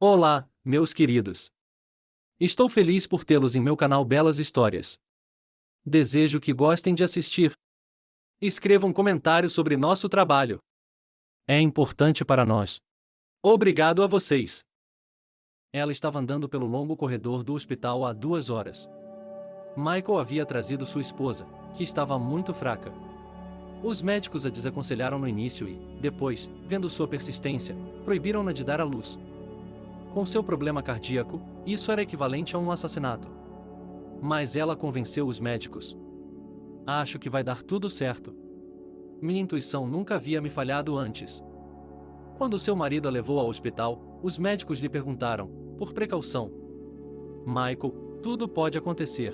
Olá, meus queridos. Estou feliz por tê-los em meu canal Belas Histórias. Desejo que gostem de assistir. Escreva um comentário sobre nosso trabalho. É importante para nós. Obrigado a vocês. Ela estava andando pelo longo corredor do hospital há 2 horas. Michael havia trazido sua esposa, que estava muito fraca. Os médicos a desaconselharam no início e, depois, vendo sua persistência, proibiram-na de dar à luz. Com seu problema cardíaco, isso era equivalente a um assassinato. Mas ela convenceu os médicos. Acho que vai dar tudo certo. Minha intuição nunca havia me falhado antes. Quando seu marido a levou ao hospital, os médicos lhe perguntaram, por precaução: Michael, tudo pode acontecer.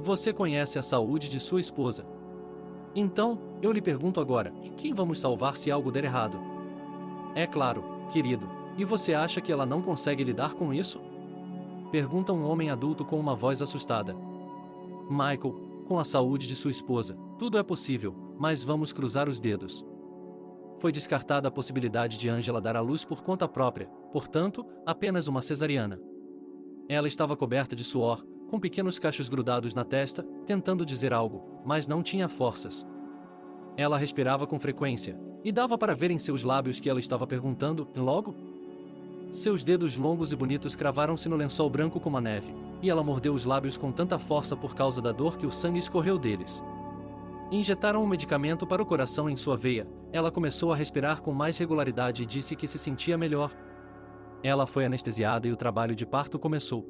Você conhece a saúde de sua esposa. Então, eu lhe pergunto agora, quem vamos salvar se algo der errado? É claro, querido. E você acha que ela não consegue lidar com isso? Pergunta um homem adulto com uma voz assustada. Michael, com a saúde de sua esposa, tudo é possível, mas vamos cruzar os dedos. Foi descartada a possibilidade de Angela dar à luz por conta própria, portanto, apenas uma cesariana. Ela estava coberta de suor, com pequenos cachos grudados na testa, tentando dizer algo, mas não tinha forças. Ela respirava com frequência, e dava para ver em seus lábios que ela estava perguntando, logo? Seus dedos longos e bonitos cravaram-se no lençol branco como a neve, e ela mordeu os lábios com tanta força por causa da dor que o sangue escorreu deles. Injetaram um medicamento para o coração em sua veia, ela começou a respirar com mais regularidade e disse que se sentia melhor. Ela foi anestesiada e o trabalho de parto começou.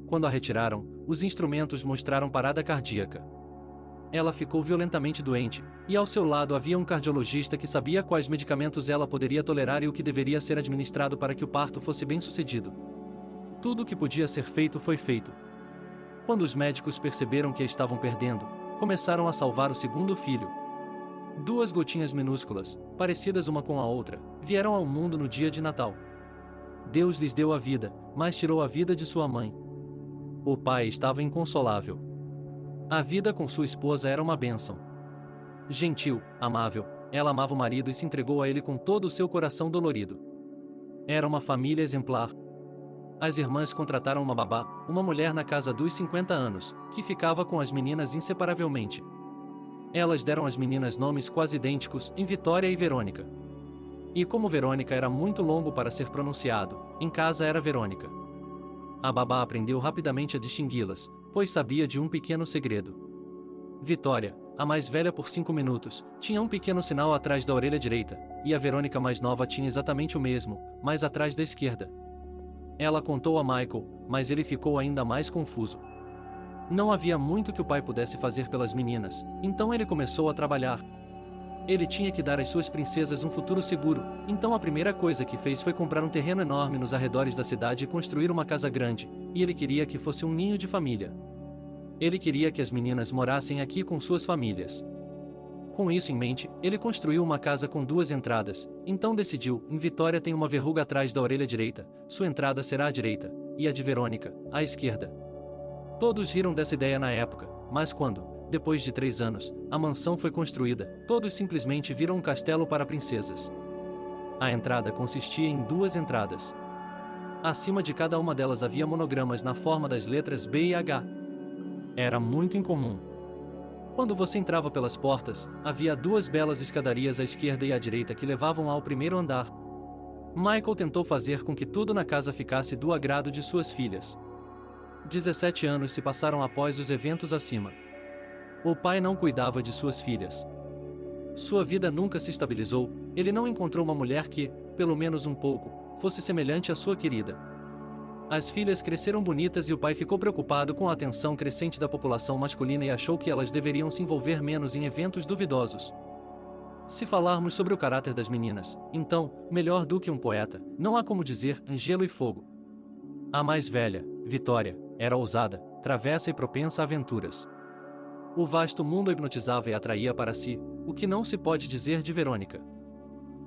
Quando a retiraram, os instrumentos mostraram parada cardíaca. Ela ficou violentamente doente, e ao seu lado havia um cardiologista que sabia quais medicamentos ela poderia tolerar e o que deveria ser administrado para que o parto fosse bem-sucedido. Tudo o que podia ser feito foi feito. Quando os médicos perceberam que a estavam perdendo, começaram a salvar o segundo filho. 2 gotinhas minúsculas, parecidas uma com a outra, vieram ao mundo no dia de Natal. Deus lhes deu a vida, mas tirou a vida de sua mãe. O pai estava inconsolável. A vida com sua esposa era uma bênção. Gentil, amável, ela amava o marido e se entregou a ele com todo o seu coração dolorido. Era uma família exemplar. As irmãs contrataram uma babá, uma mulher na casa dos 50 anos, que ficava com as meninas inseparavelmente. Elas deram às meninas nomes quase idênticos, em Vitória e Verônica. E como Verônica era muito longo para ser pronunciado, em casa era Verônica. A babá aprendeu rapidamente a distingui-las, pois sabia de um pequeno segredo. Vitória, a mais velha por 5 minutos, tinha um pequeno sinal atrás da orelha direita, e a Verônica mais nova tinha exatamente o mesmo, mas atrás da esquerda. Ela contou a Michael, mas ele ficou ainda mais confuso. Não havia muito que o pai pudesse fazer pelas meninas, então ele começou a trabalhar. Ele tinha que dar às suas princesas um futuro seguro, então a primeira coisa que fez foi comprar um terreno enorme nos arredores da cidade e construir uma casa grande, e ele queria que fosse um ninho de família. Ele queria que as meninas morassem aqui com suas famílias. Com isso em mente, ele construiu uma casa com 2 entradas, então decidiu, em Vitória tem uma verruga atrás da orelha direita, sua entrada será à direita, e a de Verônica, à esquerda. Todos riram dessa ideia na época, mas quando, depois de 3 anos, a mansão foi construída, todos simplesmente viram um castelo para princesas. A entrada consistia em 2 entradas. Acima de cada uma delas havia monogramas na forma das letras B e H. Era muito incomum. Quando você entrava pelas portas, havia 2 belas escadarias à esquerda e à direita que levavam ao primeiro andar. Michael tentou fazer com que tudo na casa ficasse do agrado de suas filhas. 17 anos se passaram após os eventos acima. O pai não cuidava de suas filhas. Sua vida nunca se estabilizou, ele não encontrou uma mulher que, pelo menos um pouco, fosse semelhante à sua querida. As filhas cresceram bonitas e o pai ficou preocupado com a atenção crescente da população masculina e achou que elas deveriam se envolver menos em eventos duvidosos. Se falarmos sobre o caráter das meninas, então, melhor do que um poeta, não há como dizer Gelo e Fogo. A mais velha, Vitória, era ousada, travessa e propensa a aventuras. O vasto mundo a hipnotizava e atraía para si, o que não se pode dizer de Verônica.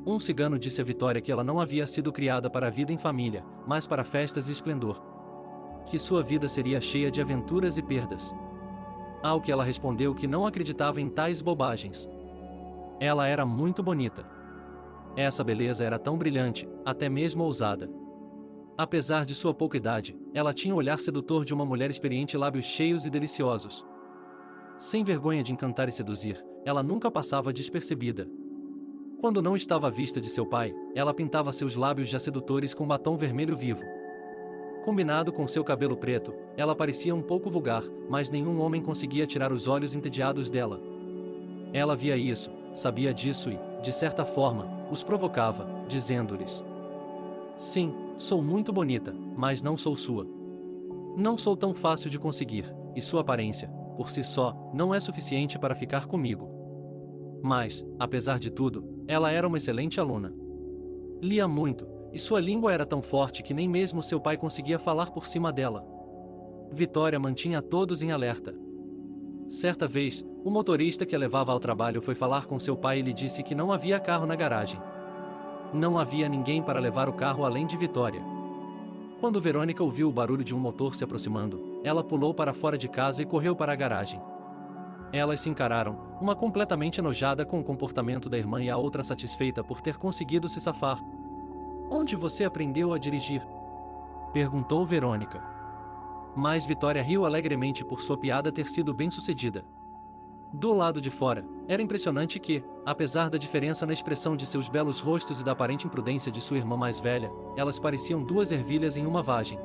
Um cigano disse a Vitória que ela não havia sido criada para a vida em família, mas para festas e esplendor. Que sua vida seria cheia de aventuras e perdas. Ao que ela respondeu que não acreditava em tais bobagens. Ela era muito bonita. Essa beleza era tão brilhante, até mesmo ousada. Apesar de sua pouca idade, ela tinha o olhar sedutor de uma mulher experiente e lábios cheios e deliciosos. Sem vergonha de encantar e seduzir, ela nunca passava despercebida. Quando não estava à vista de seu pai, ela pintava seus lábios já sedutores com batom vermelho vivo. Combinado com seu cabelo preto, ela parecia um pouco vulgar, mas nenhum homem conseguia tirar os olhos entediados dela. Ela via isso, sabia disso e, de certa forma, os provocava, dizendo-lhes: sim, sou muito bonita, mas não sou sua. Não sou tão fácil de conseguir, e sua aparência, por si só, não é suficiente para ficar comigo. Mas, apesar de tudo, ela era uma excelente aluna. Lia muito, e sua língua era tão forte que nem mesmo seu pai conseguia falar por cima dela. Vitória mantinha todos em alerta. Certa vez, o motorista que a levava ao trabalho foi falar com seu pai e lhe disse que não havia carro na garagem. Não havia ninguém para levar o carro além de Vitória. Quando Verônica ouviu o barulho de um motor se aproximando, ela pulou para fora de casa e correu para a garagem. Elas se encararam, uma completamente enojada com o comportamento da irmã e a outra satisfeita por ter conseguido se safar. Onde você aprendeu a dirigir? Perguntou Verônica. Mas Vitória riu alegremente por sua piada ter sido bem-sucedida. Do lado de fora, era impressionante que, apesar da diferença na expressão de seus belos rostos e da aparente imprudência de sua irmã mais velha, elas pareciam duas ervilhas em uma vagem.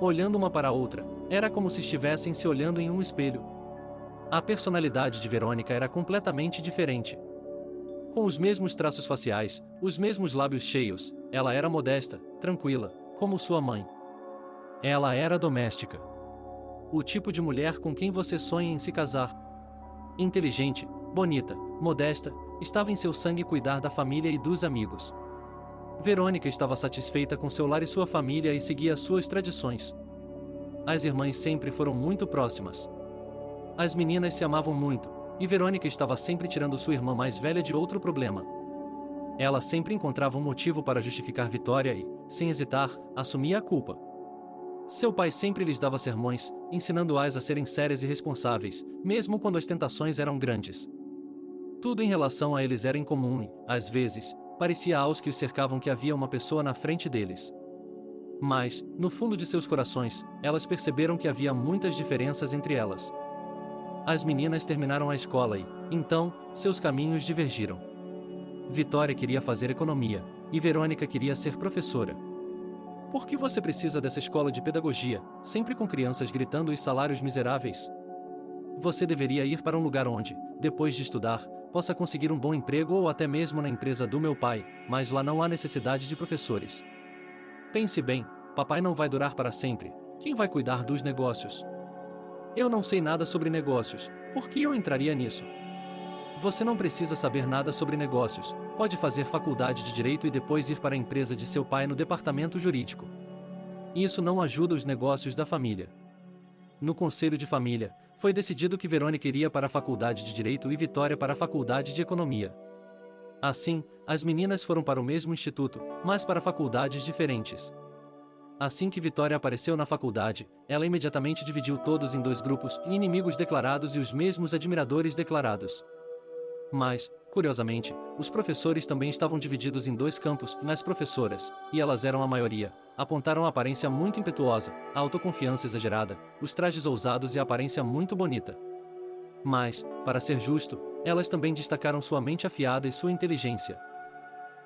Olhando uma para a outra, era como se estivessem se olhando em um espelho. A personalidade de Verônica era completamente diferente. Com os mesmos traços faciais, os mesmos lábios cheios, ela era modesta, tranquila, como sua mãe. Ela era doméstica. O tipo de mulher com quem você sonha em se casar. Inteligente, bonita, modesta, estava em seu sangue cuidar da família e dos amigos. Verônica estava satisfeita com seu lar e sua família e seguia suas tradições. As irmãs sempre foram muito próximas. As meninas se amavam muito, e Verônica estava sempre tirando sua irmã mais velha de outro problema. Ela sempre encontrava um motivo para justificar Vitória e, sem hesitar, assumia a culpa. Seu pai sempre lhes dava sermões, ensinando-as a serem sérias e responsáveis, mesmo quando as tentações eram grandes. Tudo em relação a eles era incomum e, às vezes, parecia aos que os cercavam que havia uma pessoa na frente deles. Mas, no fundo de seus corações, elas perceberam que havia muitas diferenças entre elas. As meninas terminaram a escola e, então, seus caminhos divergiram. Vitória queria fazer economia, e Verônica queria ser professora. Por que você precisa dessa escola de pedagogia, sempre com crianças gritando e salários miseráveis? Você deveria ir para um lugar onde, depois de estudar, possa conseguir um bom emprego ou até mesmo na empresa do meu pai, mas lá não há necessidade de professores. Pense bem, papai não vai durar para sempre, quem vai cuidar dos negócios? Eu não sei nada sobre negócios, por que eu entraria nisso? Você não precisa saber nada sobre negócios, pode fazer faculdade de direito e depois ir para a empresa de seu pai no departamento jurídico. Isso não ajuda os negócios da família. No conselho de família, foi decidido que Verônica iria para a faculdade de direito e Vitória para a faculdade de economia. Assim, as meninas foram para o mesmo instituto, mas para faculdades diferentes. Assim que Vitória apareceu na faculdade, ela imediatamente dividiu todos em dois grupos, inimigos declarados e os mesmos admiradores declarados. Mas, curiosamente, os professores também estavam divididos em dois campos, nas professoras, e elas eram a maioria, apontaram a aparência muito impetuosa, a autoconfiança exagerada, os trajes ousados e a aparência muito bonita. Mas, para ser justo, elas também destacaram sua mente afiada e sua inteligência.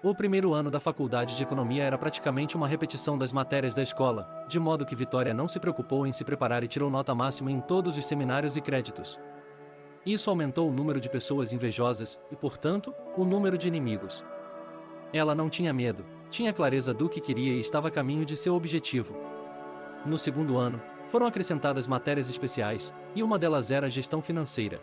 O primeiro ano da faculdade de economia era praticamente uma repetição das matérias da escola, de modo que Vitória não se preocupou em se preparar e tirou nota máxima em todos os seminários e créditos. Isso aumentou o número de pessoas invejosas e, portanto, o número de inimigos. Ela não tinha medo, tinha clareza do que queria e estava a caminho de seu objetivo. No segundo ano, foram acrescentadas matérias especiais, e uma delas era a gestão financeira.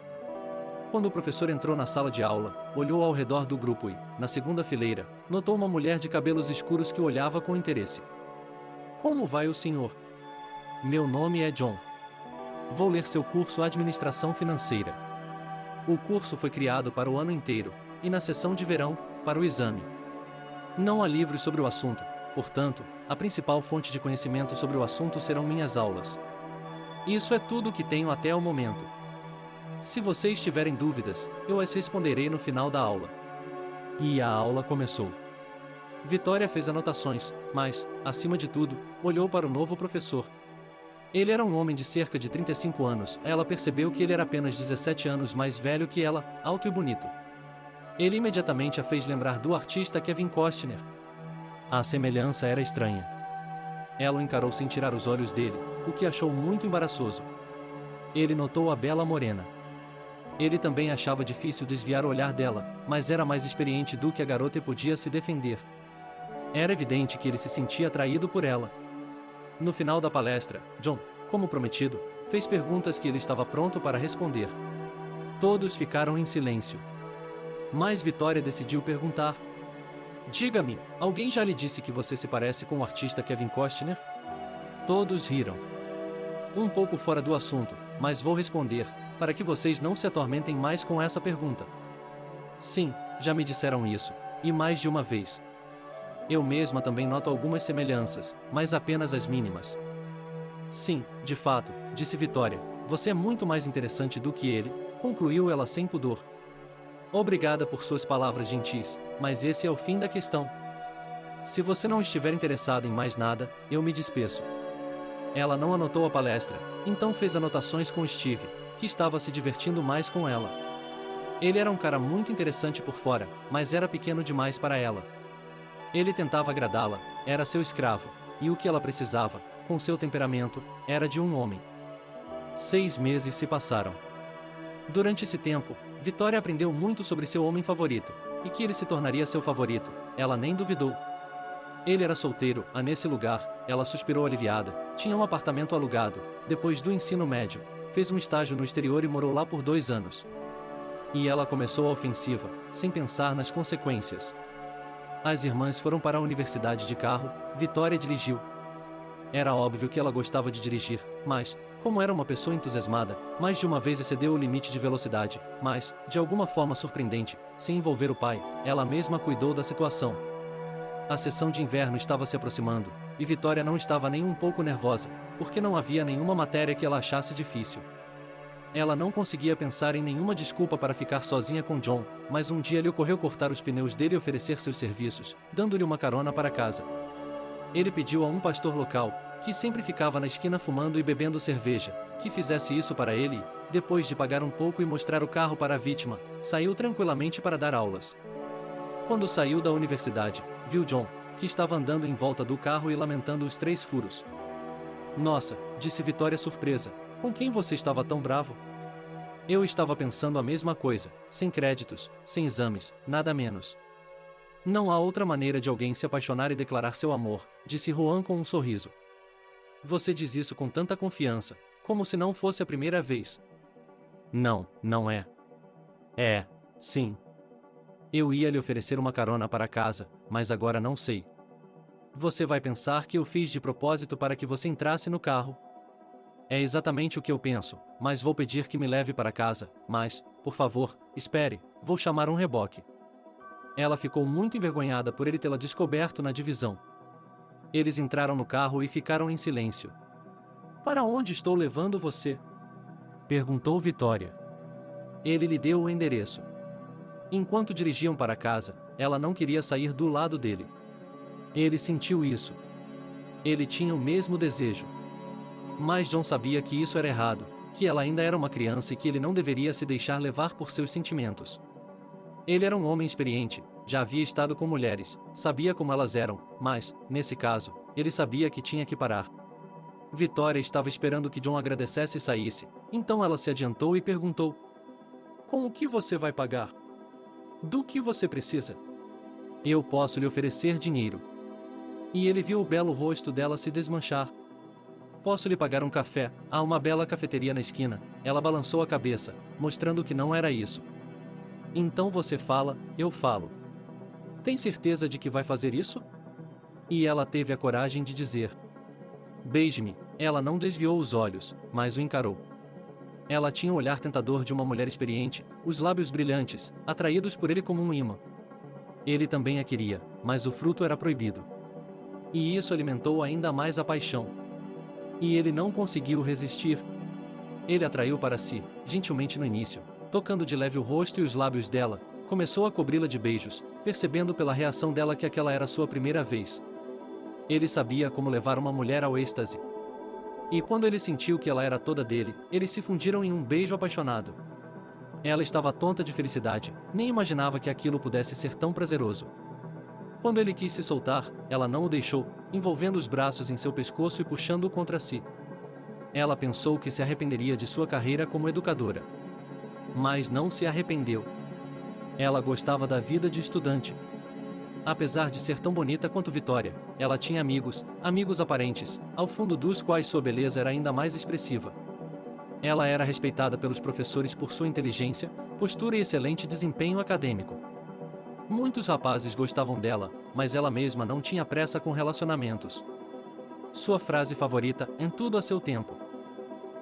Quando o professor entrou na sala de aula, olhou ao redor do grupo e, na segunda fileira, notou uma mulher de cabelos escuros que o olhava com interesse. Como vai o senhor? Meu nome é John. Vou ler seu curso Administração Financeira. O curso foi criado para o ano inteiro, e na sessão de verão, para o exame. Não há livros sobre o assunto, portanto, a principal fonte de conhecimento sobre o assunto serão minhas aulas. Isso é tudo o que tenho até o momento. Se vocês tiverem dúvidas, eu as responderei no final da aula. E a aula começou. Vitória fez anotações, mas, acima de tudo, olhou para o novo professor. Ele era um homem de cerca de 35 anos. Ela percebeu que ele era apenas 17 anos mais velho que ela, alto e bonito. Ele imediatamente a fez lembrar do artista Kevin Costner. A semelhança era estranha. Ela o encarou sem tirar os olhos dele, o que achou muito embaraçoso. Ele notou a bela morena. Ele também achava difícil desviar o olhar dela, mas era mais experiente do que a garota e podia se defender. Era evidente que ele se sentia atraído por ela. No final da palestra, John, como prometido, fez perguntas que ele estava pronto para responder. Todos ficaram em silêncio. Mas Vitória decidiu perguntar. Diga-me, alguém já lhe disse que você se parece com o artista Kevin Costner? Todos riram. Um pouco fora do assunto, mas vou responder, para que vocês não se atormentem mais com essa pergunta. Sim, já me disseram isso, e mais de uma vez. Eu mesma também noto algumas semelhanças, mas apenas as mínimas. Sim, de fato, disse Vitória, você é muito mais interessante do que ele, concluiu ela sem pudor. Obrigada por suas palavras gentis, mas esse é o fim da questão. Se você não estiver interessado em mais nada, eu me despeço. Ela não anotou a palestra, então fez anotações com Steve, que estava se divertindo mais com ela. Ele era um cara muito interessante por fora, mas era pequeno demais para ela. Ele tentava agradá-la, era seu escravo, e o que ela precisava, com seu temperamento, era de um homem. 6 meses se passaram. Durante esse tempo, Vitória aprendeu muito sobre seu homem favorito, e que ele se tornaria seu favorito, ela nem duvidou. Ele era solteiro, nesse lugar, ela suspirou aliviada, tinha um apartamento alugado, depois do ensino médio, fez um estágio no exterior e morou lá por 2 anos. E ela começou a ofensiva, sem pensar nas consequências. As irmãs foram para a universidade de carro, Vitória dirigiu. Era óbvio que ela gostava de dirigir, mas, como era uma pessoa entusiasmada, mais de uma vez excedeu o limite de velocidade, mas, de alguma forma surpreendente, sem envolver o pai, ela mesma cuidou da situação. A sessão de inverno estava se aproximando, e Vitória não estava nem um pouco nervosa, porque não havia nenhuma matéria que ela achasse difícil. Ela não conseguia pensar em nenhuma desculpa para ficar sozinha com John, mas um dia lhe ocorreu cortar os pneus dele e oferecer seus serviços, dando-lhe uma carona para casa. Ele pediu a um pastor local, que sempre ficava na esquina fumando e bebendo cerveja, que fizesse isso para ele e, depois de pagar um pouco e mostrar o carro para a vítima, saiu tranquilamente para dar aulas. Quando saiu da universidade, viu John, que estava andando em volta do carro e lamentando os 3 furos. Nossa, disse Vitória surpresa, com quem você estava tão bravo? Eu estava pensando a mesma coisa, sem créditos, sem exames, nada menos. Não há outra maneira de alguém se apaixonar e declarar seu amor, disse Juan com um sorriso. Você diz isso com tanta confiança, como se não fosse a primeira vez. Não, não é. É, sim. Eu ia lhe oferecer uma carona para casa, mas agora não sei. Você vai pensar que eu fiz de propósito para que você entrasse no carro. É exatamente o que eu penso, mas vou pedir que me leve para casa, mas, por favor, espere, vou chamar um reboque. Ela ficou muito envergonhada por ele tê-la descoberto na divisão. Eles entraram no carro e ficaram em silêncio. Para onde estou levando você? Perguntou Vitória. Ele lhe deu o endereço. Enquanto dirigiam para casa, ela não queria sair do lado dele. Ele sentiu isso. Ele tinha o mesmo desejo. Mas John sabia que isso era errado, que ela ainda era uma criança e que ele não deveria se deixar levar por seus sentimentos. Ele era um homem experiente, já havia estado com mulheres, sabia como elas eram, mas, nesse caso, ele sabia que tinha que parar. Vitória estava esperando que John agradecesse e saísse, então ela se adiantou e perguntou: Com o que você vai pagar? Do que você precisa? Eu posso lhe oferecer dinheiro. E ele viu o belo rosto dela se desmanchar. Posso lhe pagar um café, há uma bela cafeteria na esquina. Ela balançou a cabeça, mostrando que não era isso. Então você fala, eu falo. Tem certeza de que vai fazer isso? E ela teve a coragem de dizer: Beije-me. Ela não desviou os olhos, mas o encarou. Ela tinha o olhar tentador de uma mulher experiente, os lábios brilhantes, atraídos por ele como um imã. Ele também a queria, mas o fruto era proibido. E isso alimentou ainda mais a paixão. E ele não conseguiu resistir. Ele atraiu para si, gentilmente no início, tocando de leve o rosto e os lábios dela, Começou a cobri-la de beijos, percebendo pela reação dela que aquela era sua primeira vez. Ele sabia como levar uma mulher ao êxtase. E quando ele sentiu que ela era toda dele, eles se fundiram em um beijo apaixonado. Ela estava tonta de felicidade, nem imaginava que aquilo pudesse ser tão prazeroso. Quando ele quis se soltar, ela não o deixou, envolvendo os braços em seu pescoço e puxando-o contra si. Ela pensou que se arrependeria de sua carreira como educadora. Mas não se arrependeu. Ela gostava da vida de estudante. Apesar de ser tão bonita quanto Vitória, ela tinha amigos aparentes, ao fundo dos quais sua beleza era ainda mais expressiva. Ela era respeitada pelos professores por sua inteligência, postura e excelente desempenho acadêmico. Muitos rapazes gostavam dela, mas ela mesma não tinha pressa com relacionamentos. Sua frase favorita: "Em tudo a seu tempo".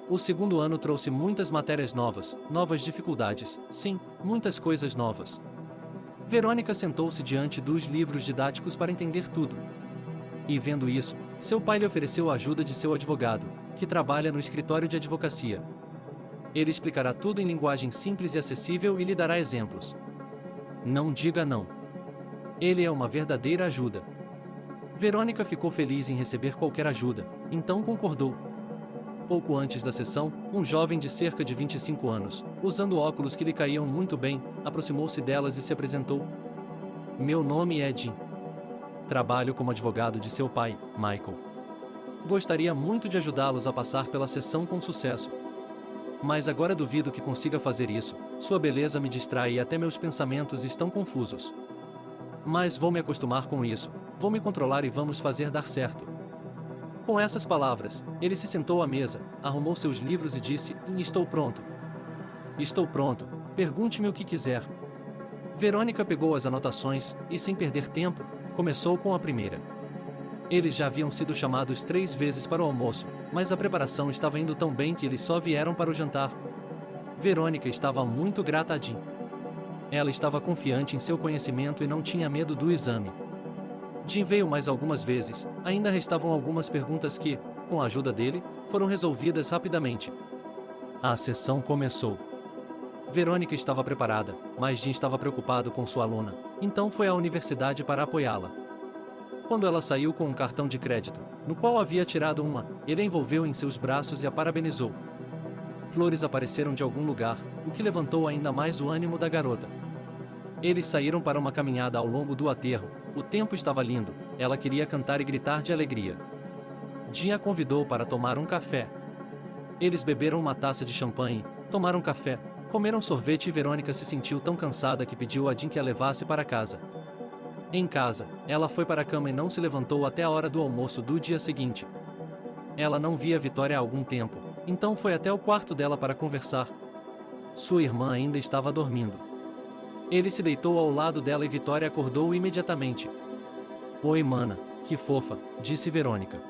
O segundo ano trouxe muitas matérias novas, novas dificuldades, sim, muitas coisas novas. Verônica sentou-se diante dos livros didáticos para entender tudo. E vendo isso, seu pai lhe ofereceu a ajuda de seu advogado, que trabalha no escritório de advocacia. Ele explicará tudo em linguagem simples e acessível e lhe dará exemplos. Não diga não. Ele é uma verdadeira ajuda. Verônica ficou feliz em receber qualquer ajuda, então concordou. Pouco antes da sessão, um jovem de cerca de 25 anos, usando óculos que lhe caíam muito bem, aproximou-se delas e se apresentou. "Meu nome é Jim. Trabalho como advogado de seu pai, Michael. Gostaria muito de ajudá-los a passar pela sessão com sucesso. Mas agora duvido que consiga fazer isso, sua beleza me distrai e até meus pensamentos estão confusos. Mas vou me acostumar com isso, vou me controlar e vamos fazer dar certo." Com essas palavras, ele se sentou à mesa, arrumou seus livros e disse: "Estou pronto." "Estou pronto, pergunte-me o que quiser." Verônica pegou as anotações e, sem perder tempo, começou com a primeira. Eles já haviam sido chamados 3 vezes para o almoço, mas a preparação estava indo tão bem que eles só vieram para o jantar. Verônica estava muito grata a Jim. Ela estava confiante em seu conhecimento e não tinha medo do exame. Jim veio mais algumas vezes, ainda restavam algumas perguntas que, com a ajuda dele, foram resolvidas rapidamente. A sessão começou. Verônica estava preparada, mas Jim estava preocupado com sua aluna, então foi à universidade para apoiá-la. Quando ela saiu com um cartão de crédito, no qual havia tirado uma, ele a envolveu em seus braços e a parabenizou. Flores apareceram de algum lugar, o que levantou ainda mais o ânimo da garota. Eles saíram para uma caminhada ao longo do aterro. O tempo estava lindo, ela queria cantar e gritar de alegria. Jim a convidou para tomar um café. Eles beberam uma taça de champanhe, tomaram café, comeram sorvete e Verônica se sentiu tão cansada que pediu a Jim que a levasse para casa. Em casa, ela foi para a cama e não se levantou até a hora do almoço do dia seguinte. Ela não via Vitória há algum tempo, então foi até o quarto dela para conversar. Sua irmã ainda estava dormindo. Ele se deitou ao lado dela e Vitória acordou imediatamente. "Oi, mana, que fofa", disse Verônica.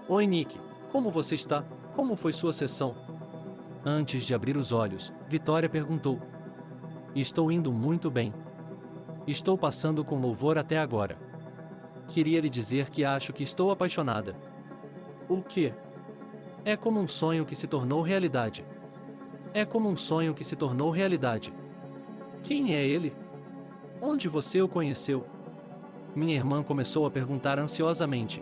"Oi, Nick, como você está? Como foi sua sessão?" Antes de abrir os olhos, Vitória perguntou. "Estou indo muito bem. Estou passando com louvor até agora. Queria lhe dizer que acho que estou apaixonada." "O quê?" "É como um sonho que se tornou realidade. É como um sonho que se tornou realidade." "Quem é ele? Onde você o conheceu?" Minha irmã começou a perguntar ansiosamente.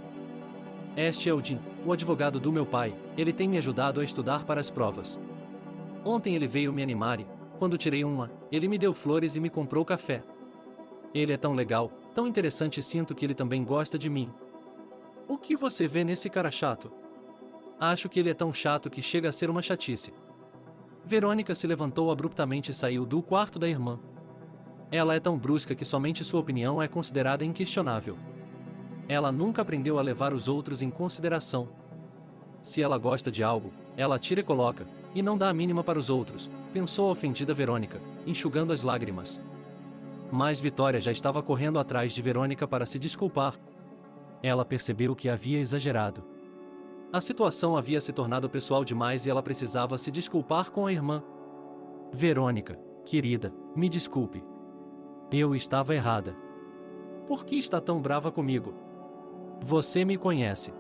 "Este é o Jim, o advogado do meu pai, ele tem me ajudado a estudar para as provas. Ontem ele veio me animar e, quando tirei uma, ele me deu flores e me comprou café. Ele é tão legal, tão interessante e sinto que ele também gosta de mim." "O que você vê nesse cara chato?" "Acho que ele é tão chato que chega a ser uma chatice." Verônica se levantou abruptamente e saiu do quarto da irmã. Ela é tão brusca que somente sua opinião é considerada inquestionável. Ela nunca aprendeu a levar os outros em consideração. Se ela gosta de algo, ela tira e coloca, e não dá a mínima para os outros, pensou a ofendida Verônica, enxugando as lágrimas. Mas Vitória já estava correndo atrás de Verônica para se desculpar. Ela percebeu que havia exagerado. A situação havia se tornado pessoal demais e ela precisava se desculpar com a irmã. "Verônica, querida, me desculpe. Eu estava errada. Por que está tão brava comigo? Você me conhece.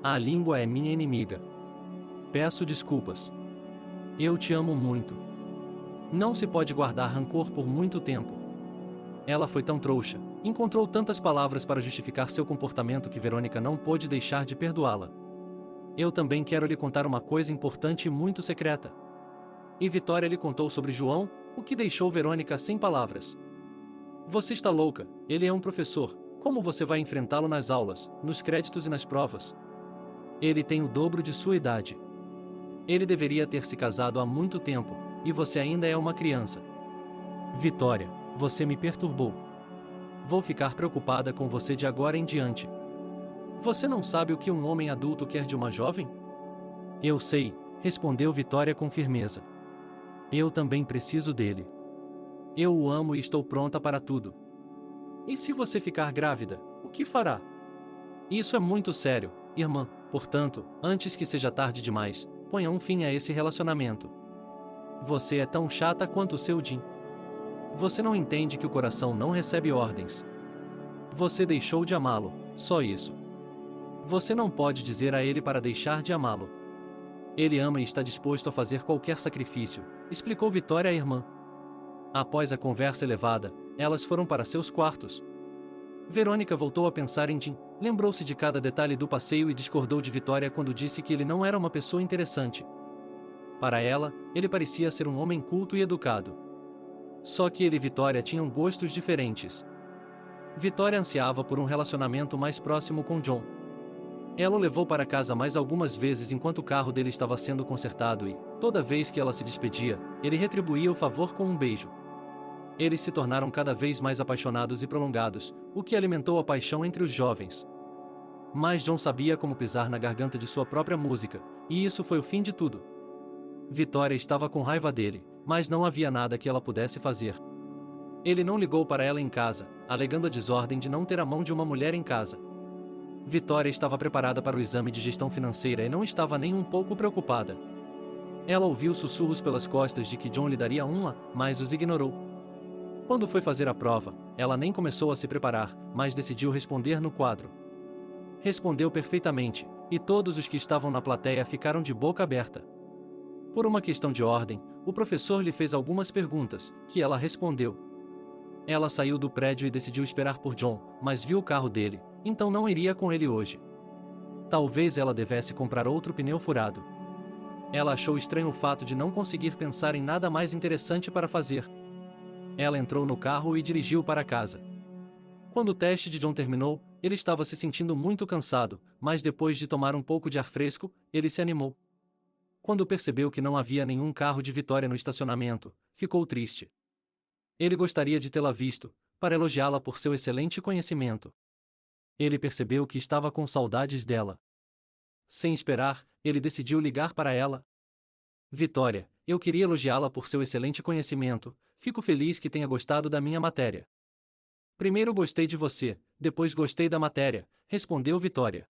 A língua é minha inimiga. Peço desculpas. Eu te amo muito." Não se pode guardar rancor por muito tempo. Ela foi tão trouxa, encontrou tantas palavras para justificar seu comportamento que Verônica não pôde deixar de perdoá-la. Eu também quero lhe contar uma coisa importante e muito secreta. E Vitória lhe contou sobre João, o que deixou Verônica sem palavras. Você está louca, ele é um professor, como você vai enfrentá-lo nas aulas, nos créditos e nas provas? Ele tem o dobro de sua idade. Ele deveria ter se casado há muito tempo, e você ainda é uma criança. Vitória, você me perturbou. Vou ficar preocupada com você de agora em diante. Você não sabe o que um homem adulto quer de uma jovem? Eu sei, respondeu Vitória com firmeza. Eu também preciso dele. Eu o amo e estou pronta para tudo. E se você ficar grávida, o que fará? Isso é muito sério, irmã, portanto, antes que seja tarde demais, ponha um fim a esse relacionamento. Você é tão chata quanto o seu Jim. Você não entende que o coração não recebe ordens. Você deixou de amá-lo, só isso. Você não pode dizer a ele para deixar de amá-lo. Ele ama e está disposto a fazer qualquer sacrifício, explicou Vitória à irmã. Após a conversa elevada, elas foram para seus quartos. Verônica voltou a pensar em Jim, lembrou-se de cada detalhe do passeio e discordou de Vitória quando disse que ele não era uma pessoa interessante. Para ela, ele parecia ser um homem culto e educado. Só que ele e Vitória tinham gostos diferentes. Vitória ansiava por um relacionamento mais próximo com John. Ela o levou para casa mais algumas vezes enquanto o carro dele estava sendo consertado e, toda vez que ela se despedia, ele retribuía o favor com um beijo. Eles se tornaram cada vez mais apaixonados e prolongados, o que alimentou a paixão entre os jovens. Mas John sabia como pisar na garganta de sua própria música, e isso foi o fim de tudo. Vitória estava com raiva dele, mas não havia nada que ela pudesse fazer. Ele não ligou para ela em casa, alegando a desordem de não ter a mão de uma mulher em casa. Vitória estava preparada para o exame de gestão financeira e não estava nem um pouco preocupada. Ela ouviu sussurros pelas costas de que John lhe daria uma, mas os ignorou. Quando foi fazer a prova, ela nem começou a se preparar, mas decidiu responder no quadro. Respondeu perfeitamente, e todos os que estavam na plateia ficaram de boca aberta. Por uma questão de ordem, o professor lhe fez algumas perguntas, que ela respondeu. Ela saiu do prédio e decidiu esperar por John, mas viu o carro dele, então não iria com ele hoje. Talvez ela devesse comprar outro pneu furado. Ela achou estranho o fato de não conseguir pensar em nada mais interessante para fazer. Ela entrou no carro e dirigiu para casa. Quando o teste de John terminou, ele estava se sentindo muito cansado, mas depois de tomar um pouco de ar fresco, ele se animou. Quando percebeu que não havia nenhum carro de Vitória no estacionamento, ficou triste. Ele gostaria de tê-la visto, para elogiá-la por seu excelente conhecimento. Ele percebeu que estava com saudades dela. Sem esperar, ele decidiu ligar para ela. Vitória, eu queria elogiá-la por seu excelente conhecimento, fico feliz que tenha gostado da minha matéria. Primeiro gostei de você, depois gostei da matéria, respondeu Vitória.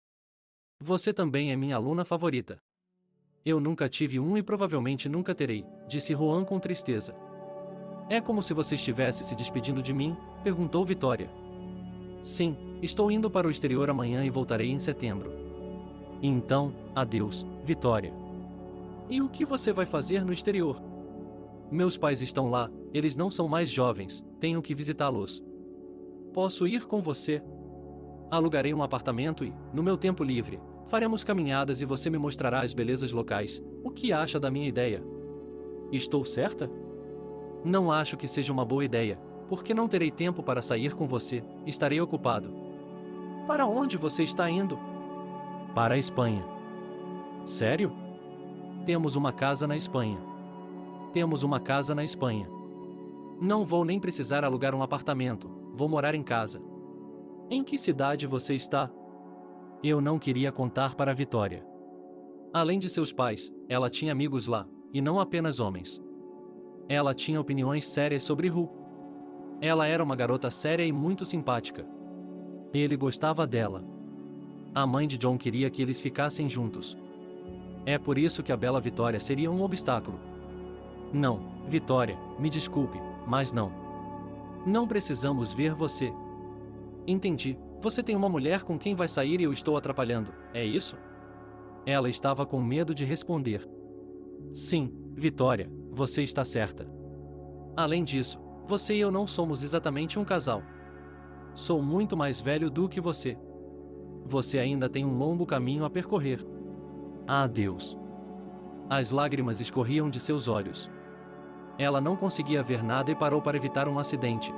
Você também é minha aluna favorita. Eu nunca tive um e provavelmente nunca terei, disse Juan com tristeza. É como se você estivesse se despedindo de mim? Perguntou Vitória. Sim, estou indo para o exterior amanhã e voltarei em setembro. Então, adeus, Vitória. E o que você vai fazer no exterior? Meus pais estão lá, eles não são mais jovens, tenho que visitá-los. Posso ir com você? Alugarei um apartamento e, no meu tempo livre, faremos caminhadas e você me mostrará as belezas locais. O que acha da minha ideia? Estou certa? Não acho que seja uma boa ideia, porque não terei tempo para sair com você, estarei ocupado. Para onde você está indo? Para a Espanha. Sério? Temos uma casa na Espanha. Temos uma casa na Espanha. Não vou nem precisar alugar um apartamento, vou morar em casa. Em que cidade você está? Eu não queria contar para a Vitória. Além de seus pais, ela tinha amigos lá, e não apenas homens. Ela tinha opiniões sérias sobre Ru. Ela era uma garota séria e muito simpática. Ele gostava dela. A mãe de John queria que eles ficassem juntos. É por isso que a bela Vitória seria um obstáculo. Não, Vitória, me desculpe, mas não. Não precisamos ver você. Entendi, você tem uma mulher com quem vai sair e eu estou atrapalhando, é isso? Ela estava com medo de responder. Sim, Vitória, você está certa. Além disso, você e eu não somos exatamente um casal. Sou muito mais velho do que você. Você ainda tem um longo caminho a percorrer. Adeus. As lágrimas escorriam de seus olhos. Ela não conseguia ver nada e parou para evitar um acidente.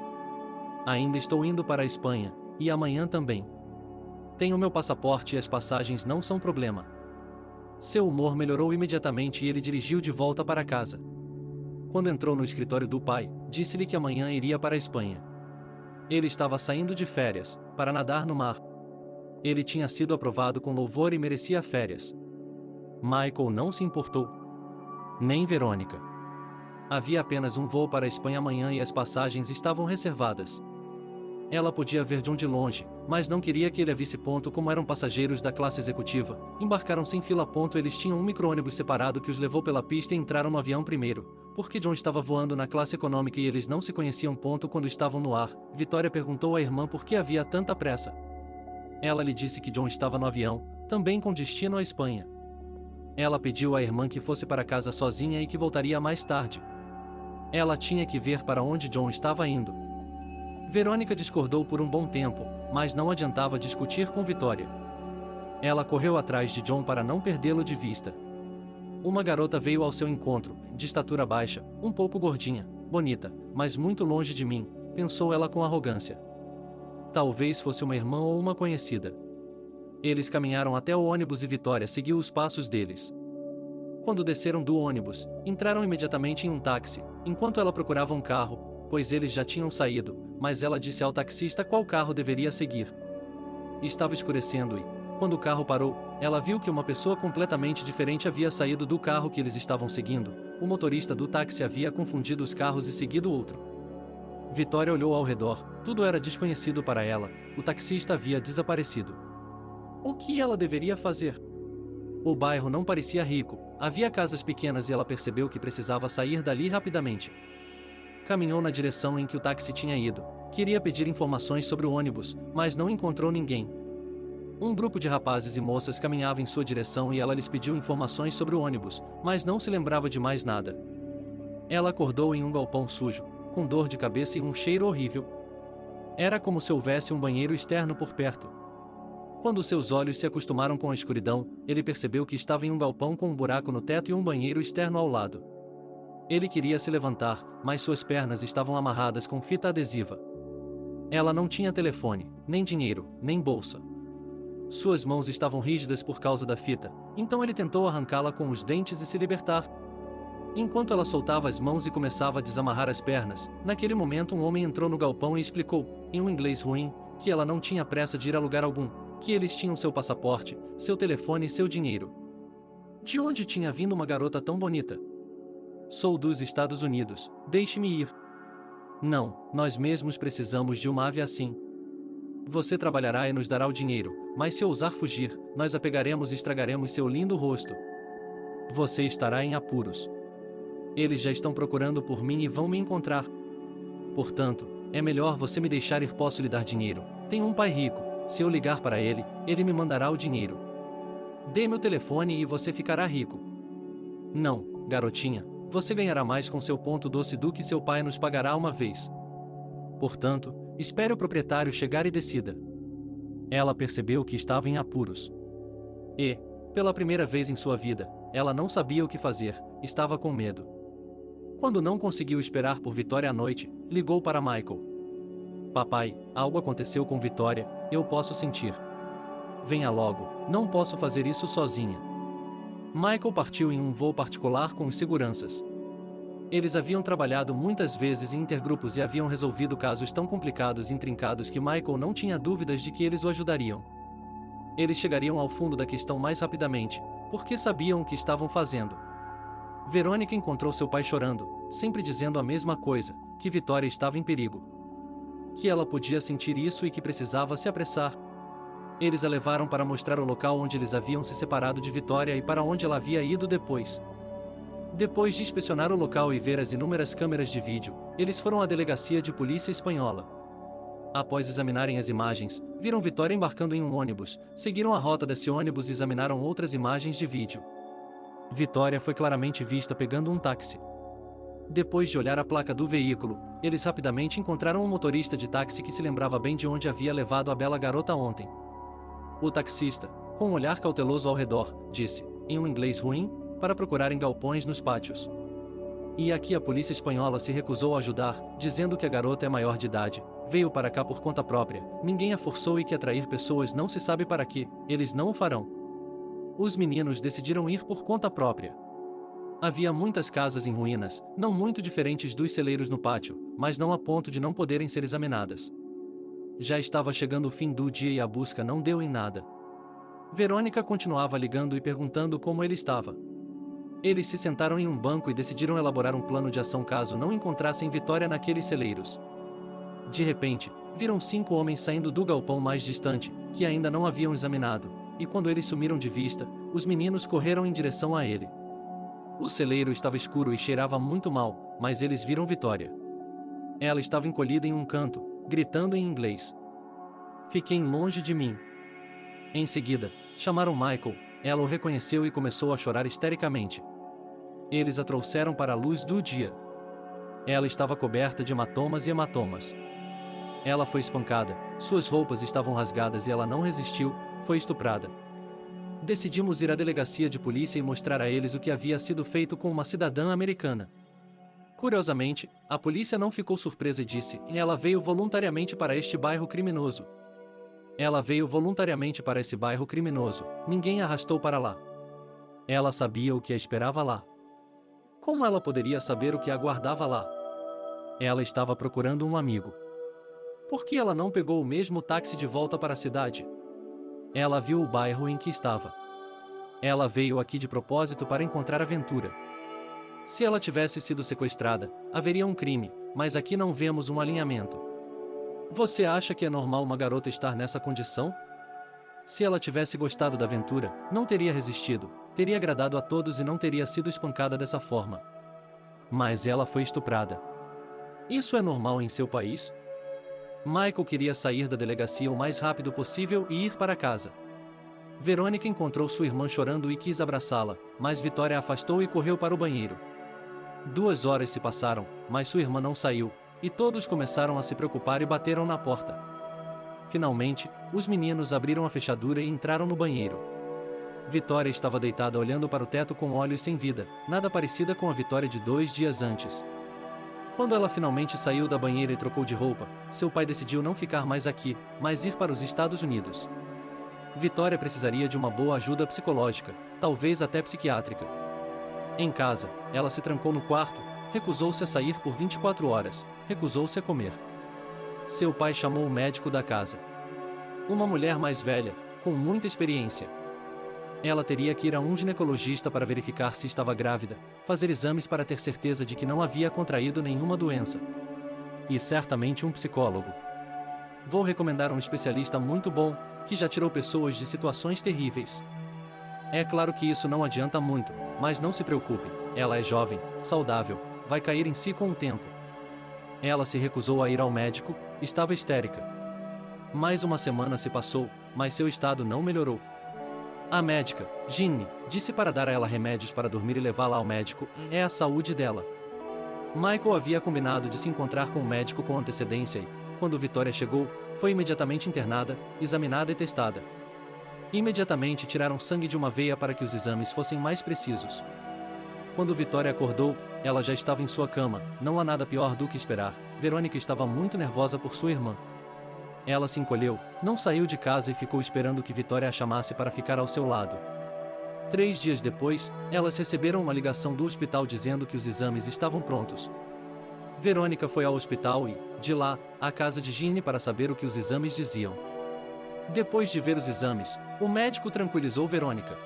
Ainda estou indo para a Espanha, e amanhã também. Tenho meu passaporte e as passagens não são problema. Seu humor melhorou imediatamente e ele dirigiu de volta para casa. Quando entrou no escritório do pai, disse-lhe que amanhã iria para a Espanha. Ele estava saindo de férias, para nadar no mar. Ele tinha sido aprovado com louvor e merecia férias. Michael não se importou. Nem Verônica. Havia apenas um voo para a Espanha amanhã e as passagens estavam reservadas. Ela podia ver John de longe, mas não queria que ele a visse. Como eram passageiros da classe executiva, embarcaram sem fila. Eles tinham um micro-ônibus separado que os levou pela pista e entraram no avião primeiro, porque John estava voando na classe econômica e eles não se conheciam. Quando estavam no ar, Vitória perguntou à irmã por que havia tanta pressa. Ela lhe disse que John estava no avião, também com destino à Espanha. Ela pediu à irmã que fosse para casa sozinha e que voltaria mais tarde. Ela tinha que ver para onde John estava indo. Verônica discordou por um bom tempo, mas não adiantava discutir com Vitória. Ela correu atrás de John para não perdê-lo de vista. Uma garota veio ao seu encontro, de estatura baixa, um pouco gordinha, bonita, mas muito longe de mim, pensou ela com arrogância. Talvez fosse uma irmã ou uma conhecida. Eles caminharam até o ônibus e Vitória seguiu os passos deles. Quando desceram do ônibus, entraram imediatamente em um táxi, enquanto ela procurava um carro, pois eles já tinham saído, mas ela disse ao taxista qual carro deveria seguir. Estava escurecendo e, quando o carro parou, ela viu que uma pessoa completamente diferente havia saído do carro que eles estavam seguindo. O motorista do táxi havia confundido os carros e seguido outro. Vitória olhou ao redor, tudo era desconhecido para ela, o taxista havia desaparecido. O que ela deveria fazer? O bairro não parecia rico, havia casas pequenas e ela percebeu que precisava sair dali rapidamente. Caminhou na direção em que o táxi tinha ido. Queria pedir informações sobre o ônibus, mas não encontrou ninguém. Um grupo de rapazes e moças caminhava em sua direção e ela lhes pediu informações sobre o ônibus, mas não se lembrava de mais nada. Ela acordou em um galpão sujo, com dor de cabeça e um cheiro horrível. Era como se houvesse um banheiro externo por perto. Quando seus olhos se acostumaram com a escuridão, ele percebeu que estava em um galpão com um buraco no teto e um banheiro externo ao lado. Ele queria se levantar, mas suas pernas estavam amarradas com fita adesiva. Ela não tinha telefone, nem dinheiro, nem bolsa. Suas mãos estavam rígidas por causa da fita, então ele tentou arrancá-la com os dentes e se libertar. Enquanto ela soltava as mãos e começava a desamarrar as pernas, naquele momento um homem entrou no galpão e explicou, em um inglês ruim, que ela não tinha pressa de ir a lugar algum, que eles tinham seu passaporte, seu telefone e seu dinheiro. De onde tinha vindo uma garota tão bonita? Sou dos Estados Unidos, deixe-me ir. Não, nós mesmos precisamos de uma ave assim. Você trabalhará e nos dará o dinheiro, mas se ousar fugir, nós a pegaremos e estragaremos seu lindo rosto. Você estará em apuros. Eles já estão procurando por mim e vão me encontrar. Portanto, é melhor você me deixar ir. Posso lhe dar dinheiro. Tenho um pai rico, se eu ligar para ele, ele me mandará o dinheiro. Dê meu telefone e você ficará rico. Não, garotinha, você ganhará mais com seu ponto doce do que seu pai nos pagará uma vez. Portanto, espere o proprietário chegar e decida. Ela percebeu que estava em apuros. E, pela primeira vez em sua vida, ela não sabia o que fazer, estava com medo. Quando não conseguiu esperar por Vitória à noite, ligou para Michael. Papai, algo aconteceu com Vitória, eu posso sentir. Venha logo, não posso fazer isso sozinha. Michael partiu em um voo particular com os seguranças. Eles haviam trabalhado muitas vezes em intergrupos e haviam resolvido casos tão complicados e intrincados que Michael não tinha dúvidas de que eles o ajudariam. Eles chegariam ao fundo da questão mais rapidamente, porque sabiam o que estavam fazendo. Verônica encontrou seu pai chorando, sempre dizendo a mesma coisa, que Vitória estava em perigo. Que ela podia sentir isso e que precisava se apressar. Eles a levaram para mostrar o local onde eles haviam se separado de Vitória e para onde ela havia ido depois. Depois de inspecionar o local e ver as inúmeras câmeras de vídeo, eles foram à delegacia de polícia espanhola. Após examinarem as imagens, viram Vitória embarcando em um ônibus, seguiram a rota desse ônibus e examinaram outras imagens de vídeo. Vitória foi claramente vista pegando um táxi. Depois de olhar a placa do veículo, eles rapidamente encontraram um motorista de táxi que se lembrava bem de onde havia levado a bela garota ontem. O taxista, com um olhar cauteloso ao redor, disse, em um inglês ruim, para procurar em galpões nos pátios. E aqui a polícia espanhola se recusou a ajudar, dizendo que a garota é maior de idade, veio para cá por conta própria, ninguém a forçou e que atrair pessoas não se sabe para quê, eles não o farão. Os meninos decidiram ir por conta própria. Havia muitas casas em ruínas, não muito diferentes dos celeiros no pátio, mas não a ponto de não poderem ser examinadas. Já estava chegando o fim do dia e a busca não deu em nada. Verônica continuava ligando e perguntando como ele estava. Eles se sentaram em um banco e decidiram elaborar um plano de ação caso não encontrassem Vitória naqueles celeiros. De repente, viram 5 homens saindo do galpão mais distante, que ainda não haviam examinado, e quando eles sumiram de vista, os meninos correram em direção a ele. O celeiro estava escuro e cheirava muito mal, mas eles viram Vitória. Ela estava encolhida em um canto, gritando em inglês. "Fiquem longe de mim." Em seguida, chamaram Michael, ela o reconheceu e começou a chorar histericamente. Eles a trouxeram para a luz do dia. Ela estava coberta de hematomas e hematomas. Ela foi espancada, suas roupas estavam rasgadas e ela não resistiu, foi estuprada. Decidimos ir à delegacia de polícia e mostrar a eles o que havia sido feito com uma cidadã americana. Curiosamente, a polícia não ficou surpresa e disse: "Ela veio voluntariamente para este bairro criminoso." Ela veio voluntariamente para esse bairro criminoso, ninguém a arrastou para lá. Ela sabia o que a esperava lá. Como ela poderia saber o que a aguardava lá? Ela estava procurando um amigo. Por que ela não pegou o mesmo táxi de volta para a cidade? Ela viu o bairro em que estava. Ela veio aqui de propósito para encontrar aventura. Se ela tivesse sido sequestrada, haveria um crime, mas aqui não vemos um alinhamento. Você acha que é normal uma garota estar nessa condição? Se ela tivesse gostado da aventura, não teria resistido, teria agradado a todos e não teria sido espancada dessa forma. Mas ela foi estuprada. Isso é normal em seu país? Michael queria sair da delegacia o mais rápido possível e ir para casa. Verônica encontrou sua irmã chorando e quis abraçá-la, mas Vitória a afastou e correu para o banheiro. 2 horas se passaram, mas sua irmã não saiu, e todos começaram a se preocupar e bateram na porta. Finalmente, os meninos abriram a fechadura e entraram no banheiro. Vitória estava deitada olhando para o teto com olhos sem vida, nada parecida com a Vitória de 2 dias antes. Quando ela finalmente saiu da banheira e trocou de roupa, seu pai decidiu não ficar mais aqui, mas ir para os Estados Unidos. Vitória precisaria de uma boa ajuda psicológica, talvez até psiquiátrica. Em casa, ela se trancou no quarto, recusou-se a sair por 24 horas, recusou-se a comer. Seu pai chamou o médico da casa. Uma mulher mais velha, com muita experiência. Ela teria que ir a um ginecologista para verificar se estava grávida, fazer exames para ter certeza de que não havia contraído nenhuma doença. E certamente um psicólogo. Vou recomendar um especialista muito bom, que já tirou pessoas de situações terríveis. É claro que isso não adianta muito, mas não se preocupe, ela é jovem, saudável, vai cair em si com o tempo. Ela se recusou a ir ao médico, estava histérica. Mais uma semana se passou, mas seu estado não melhorou. A médica, Ginny, disse para dar a ela remédios para dormir e levá-la ao médico, é a saúde dela. Michael havia combinado de se encontrar com o médico com antecedência e, quando Vitória chegou, foi imediatamente internada, examinada e testada. Imediatamente tiraram sangue de uma veia para que os exames fossem mais precisos. Quando Vitória acordou, ela já estava em sua cama, não há nada pior do que esperar. Verônica estava muito nervosa por sua irmã. Ela se encolheu, não saiu de casa e ficou esperando que Vitória a chamasse para ficar ao seu lado. 3 dias depois, elas receberam uma ligação do hospital dizendo que os exames estavam prontos. Verônica foi ao hospital e, de lá, à casa de Ginny para saber o que os exames diziam. Depois de ver os exames, o médico tranquilizou Verônica.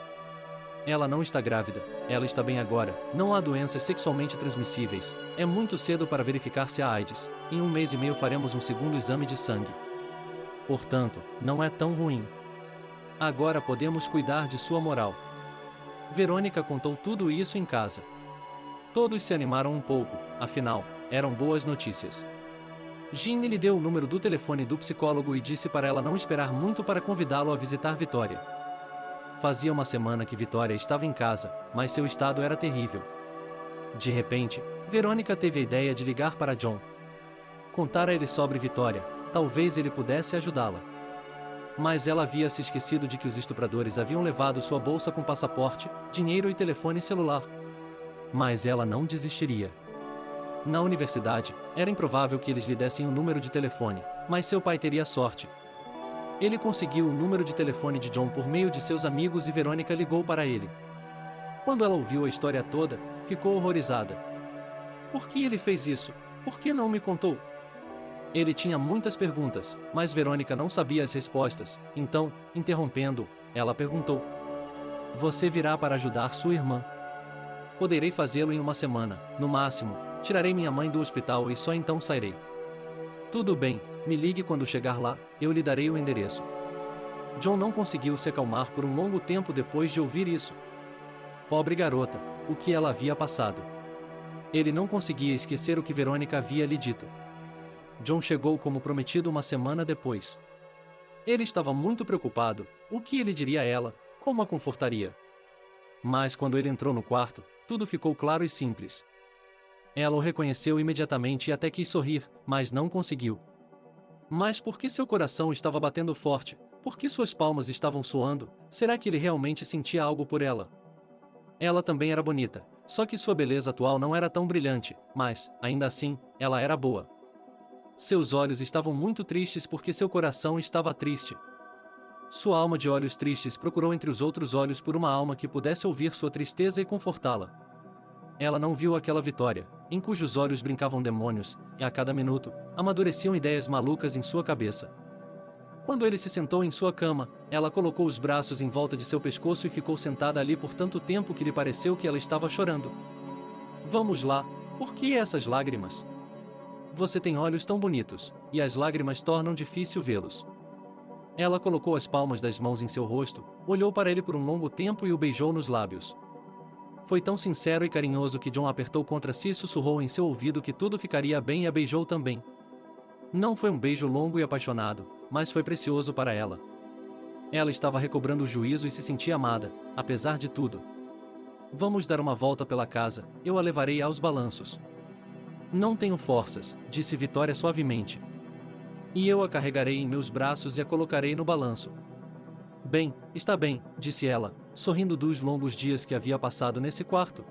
Ela não está grávida, ela está bem agora, não há doenças sexualmente transmissíveis, é muito cedo para verificar se há AIDS, em 1 mês e meio faremos um segundo exame de sangue. Portanto, não é tão ruim. Agora podemos cuidar de sua moral. Verônica contou tudo isso em casa. Todos se animaram um pouco, afinal, eram boas notícias. Ginny lhe deu o número do telefone do psicólogo e disse para ela não esperar muito para convidá-lo a visitar Vitória. Fazia uma semana que Vitória estava em casa, mas seu estado era terrível. De repente, Verônica teve a ideia de ligar para John. Contar a ele sobre Vitória, talvez ele pudesse ajudá-la. Mas ela havia se esquecido de que os estupradores haviam levado sua bolsa com passaporte, dinheiro e telefone celular. Mas ela não desistiria. Na universidade, era improvável que eles lhe dessem um número de telefone, mas seu pai teria sorte. Ele conseguiu o número de telefone de John por meio de seus amigos e Verônica ligou para ele. Quando ela ouviu a história toda, ficou horrorizada. Por que ele fez isso? Por que não me contou? Ele tinha muitas perguntas, mas Verônica não sabia as respostas, então, interrompendo, ela perguntou: Você virá para ajudar sua irmã? Poderei fazê-lo em uma semana, no máximo. Tirarei minha mãe do hospital e só então sairei. Tudo bem, me ligue quando chegar lá, eu lhe darei o endereço. John não conseguiu se acalmar por um longo tempo depois de ouvir isso. Pobre garota, o que ela havia passado. Ele não conseguia esquecer o que Verônica havia lhe dito. John chegou como prometido uma semana depois. Ele estava muito preocupado, o que ele diria a ela, como a confortaria. Mas quando ele entrou no quarto, tudo ficou claro e simples. Ela o reconheceu imediatamente e até quis sorrir, mas não conseguiu. Mas por que seu coração estava batendo forte? Por que suas palmas estavam suando? Será que ele realmente sentia algo por ela? Ela também era bonita, só que sua beleza atual não era tão brilhante, mas, ainda assim, ela era boa. Seus olhos estavam muito tristes porque seu coração estava triste. Sua alma de olhos tristes procurou entre os outros olhos por uma alma que pudesse ouvir sua tristeza e confortá-la. Ela não viu aquela Vitória, em cujos olhos brincavam demônios, e a cada minuto, amadureciam ideias malucas em sua cabeça. Quando ele se sentou em sua cama, ela colocou os braços em volta de seu pescoço e ficou sentada ali por tanto tempo que lhe pareceu que ela estava chorando. Vamos lá, por que essas lágrimas? Você tem olhos tão bonitos, e as lágrimas tornam difícil vê-los. Ela colocou as palmas das mãos em seu rosto, olhou para ele por um longo tempo e o beijou nos lábios. Foi tão sincero e carinhoso que John apertou contra si e sussurrou em seu ouvido que tudo ficaria bem e a beijou também. Não foi um beijo longo e apaixonado, mas foi precioso para ela. Ela estava recobrando o juízo e se sentia amada, apesar de tudo. Vamos dar uma volta pela casa, eu a levarei aos balanços. Não tenho forças, disse Vitória suavemente. E eu a carregarei em meus braços e a colocarei no balanço. Bem, está bem, disse ela, sorrindo dos longos dias que havia passado nesse quarto.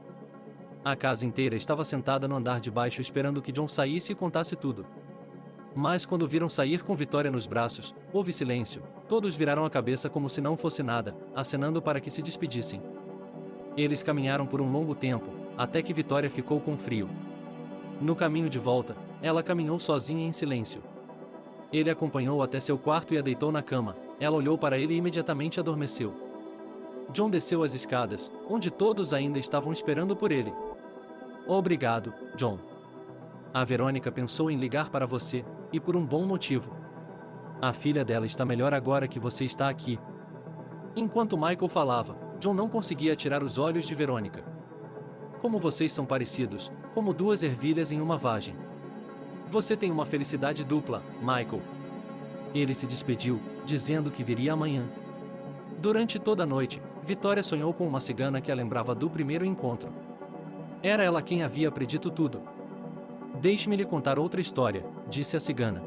A casa inteira estava sentada no andar de baixo esperando que John saísse e contasse tudo. Mas quando viram sair com Vitória nos braços, houve silêncio, todos viraram a cabeça como se não fosse nada, acenando para que se despedissem. Eles caminharam por um longo tempo, até que Vitória ficou com frio. No caminho de volta, ela caminhou sozinha em silêncio. Ele acompanhou até seu quarto e a deitou na cama. Ela olhou para ele e imediatamente adormeceu. John desceu as escadas, onde todos ainda estavam esperando por ele. Obrigado, John. A Verônica pensou em ligar para você, e por um bom motivo. A filha dela está melhor agora que você está aqui. Enquanto Michael falava, John não conseguia tirar os olhos de Verônica. Como vocês são parecidos, como duas ervilhas em uma vagem. Você tem uma felicidade dupla, Michael. Ele se despediu, dizendo que viria amanhã. Durante toda a noite, Vitória sonhou com uma cigana que a lembrava do primeiro encontro. Era ela quem havia predito tudo. Deixe-me lhe contar outra história, disse a cigana.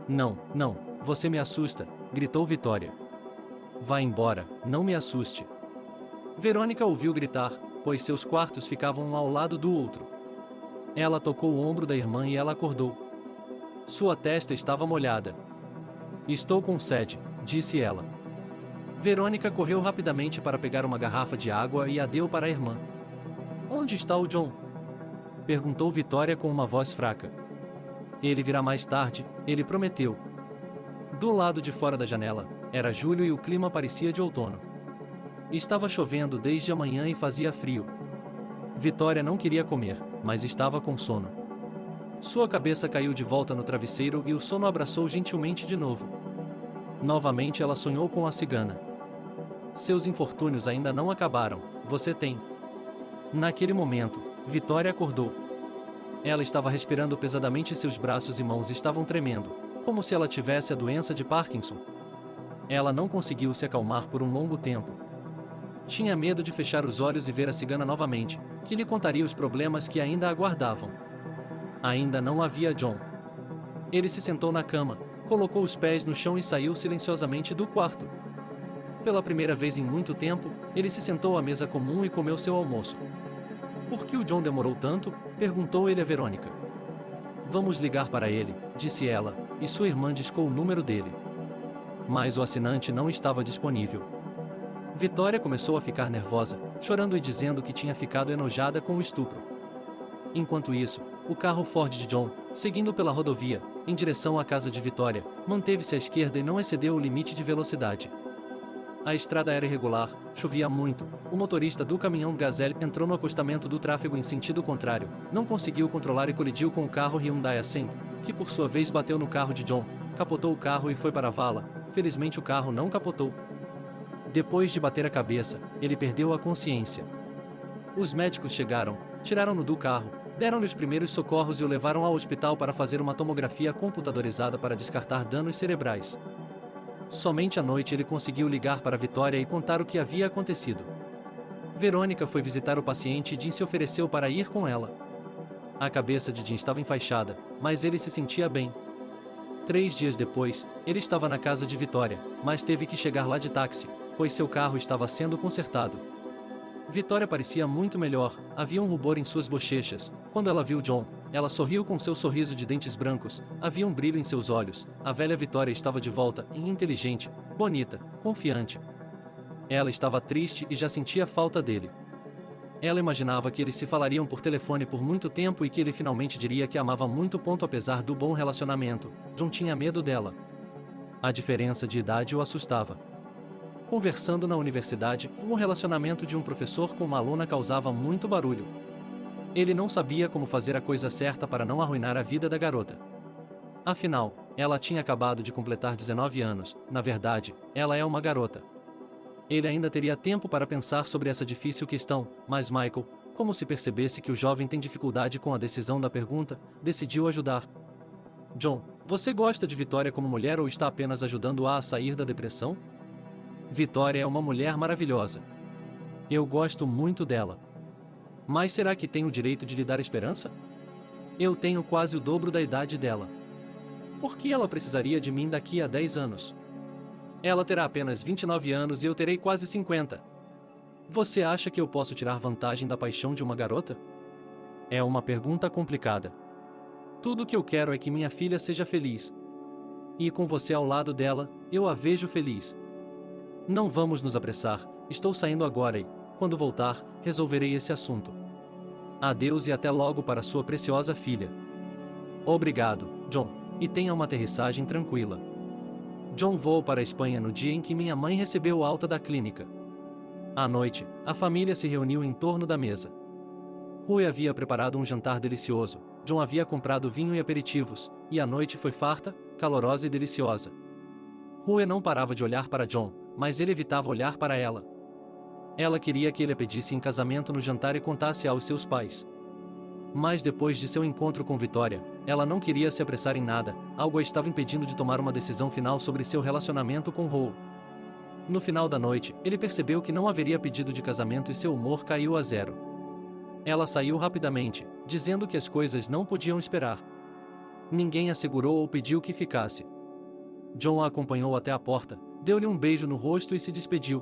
Não, não, você me assusta, gritou Vitória. Vá embora, não me assuste. Verônica ouviu gritar, pois seus quartos ficavam um ao lado do outro. Ela tocou o ombro da irmã e ela acordou. Sua testa estava molhada. Estou com sede, disse ela. Verônica correu rapidamente para pegar uma garrafa de água e a deu para a irmã. Onde está o John? Perguntou Vitória com uma voz fraca. Ele virá mais tarde, ele prometeu. Do lado de fora da janela, era julho e o clima parecia de outono. Estava chovendo desde a manhã e fazia frio. Vitória não queria comer, mas estava com sono. Sua cabeça caiu de volta no travesseiro e o sono abraçou gentilmente de novo. Novamente ela sonhou com a cigana. Seus infortúnios ainda não acabaram, você tem. Naquele momento, Vitória acordou. Ela estava respirando pesadamente e seus braços e mãos estavam tremendo, como se ela tivesse a doença de Parkinson. Ela não conseguiu se acalmar por um longo tempo. Tinha medo de fechar os olhos e ver a cigana novamente, que lhe contaria os problemas que ainda aguardavam. Ainda não havia John. Ele se sentou na cama, colocou os pés no chão e saiu silenciosamente do quarto. Pela primeira vez em muito tempo, ele se sentou à mesa comum e comeu seu almoço. Por que o John demorou tanto? Perguntou ele a Verônica. Vamos ligar para ele, disse ela, e sua irmã discou o número dele. Mas o assinante não estava disponível. Vitória começou a ficar nervosa, chorando e dizendo que tinha ficado enojada com o estupro. Enquanto isso, o carro Ford de John, seguindo pela rodovia, em direção à casa de Vitória, manteve-se à esquerda e não excedeu o limite de velocidade. A estrada era irregular, chovia muito, o motorista do caminhão Gazelle entrou no acostamento do tráfego em sentido contrário, não conseguiu controlar e colidiu com o carro Hyundai Accent, que por sua vez bateu no carro de John, capotou o carro e foi para a vala. Felizmente o carro não capotou. Depois de bater a cabeça, ele perdeu a consciência. Os médicos chegaram, tiraram-no do carro, deram-lhe os primeiros socorros e o levaram ao hospital para fazer uma tomografia computadorizada para descartar danos cerebrais. Somente à noite ele conseguiu ligar para Vitória e contar o que havia acontecido. Verônica foi visitar o paciente e Jim se ofereceu para ir com ela. A cabeça de Jim estava enfaixada, mas ele se sentia bem. 3 dias depois, ele estava na casa de Vitória, mas teve que chegar lá de táxi, pois seu carro estava sendo consertado. Vitória parecia muito melhor, havia um rubor em suas bochechas. Quando ela viu John, ela sorriu com seu sorriso de dentes brancos, havia um brilho em seus olhos. A velha Vitória estava de volta, e inteligente, bonita, confiante. Ela estava triste e já sentia falta dele. Ela imaginava que eles se falariam por telefone por muito tempo e que ele finalmente diria que a amava muito. Apesar do bom relacionamento, John tinha medo dela. A diferença de idade o assustava. Conversando na universidade, o relacionamento de um professor com uma aluna causava muito barulho. Ele não sabia como fazer a coisa certa para não arruinar a vida da garota. Afinal, ela tinha acabado de completar 19 anos, na verdade, ela é uma garota. Ele ainda teria tempo para pensar sobre essa difícil questão, mas Michael, como se percebesse que o jovem tem dificuldade com a decisão da pergunta, decidiu ajudar. John, você gosta de Vitória como mulher ou está apenas ajudando-a a sair da depressão? Vitória é uma mulher maravilhosa. Eu gosto muito dela. Mas será que tenho o direito de lhe dar esperança? Eu tenho quase o dobro da idade dela. Por que ela precisaria de mim daqui a 10 anos? Ela terá apenas 29 anos e eu terei quase 50. Você acha que eu posso tirar vantagem da paixão de uma garota? É uma pergunta complicada. Tudo o que eu quero é que minha filha seja feliz. E com você ao lado dela, eu a vejo feliz. Não vamos nos apressar, estou saindo agora e, quando voltar, resolverei esse assunto. Adeus e até logo para sua preciosa filha. Obrigado, John, e tenha uma aterrissagem tranquila. John voou para a Espanha no dia em que minha mãe recebeu alta da clínica. À noite, a família se reuniu em torno da mesa. Rui havia preparado um jantar delicioso, John havia comprado vinho e aperitivos, e a noite foi farta, calorosa e deliciosa. Rui não parava de olhar para John, mas ele evitava olhar para ela. Ela queria que ele a pedisse em casamento no jantar e contasse aos seus pais. Mas depois de seu encontro com Vitória, ela não queria se apressar em nada, algo a estava impedindo de tomar uma decisão final sobre seu relacionamento com Rui. No final da noite, ele percebeu que não haveria pedido de casamento e seu humor caiu a zero. Ela saiu rapidamente, dizendo que as coisas não podiam esperar. Ninguém a segurou ou pediu que ficasse. John a acompanhou até a porta, deu-lhe um beijo no rosto e se despediu.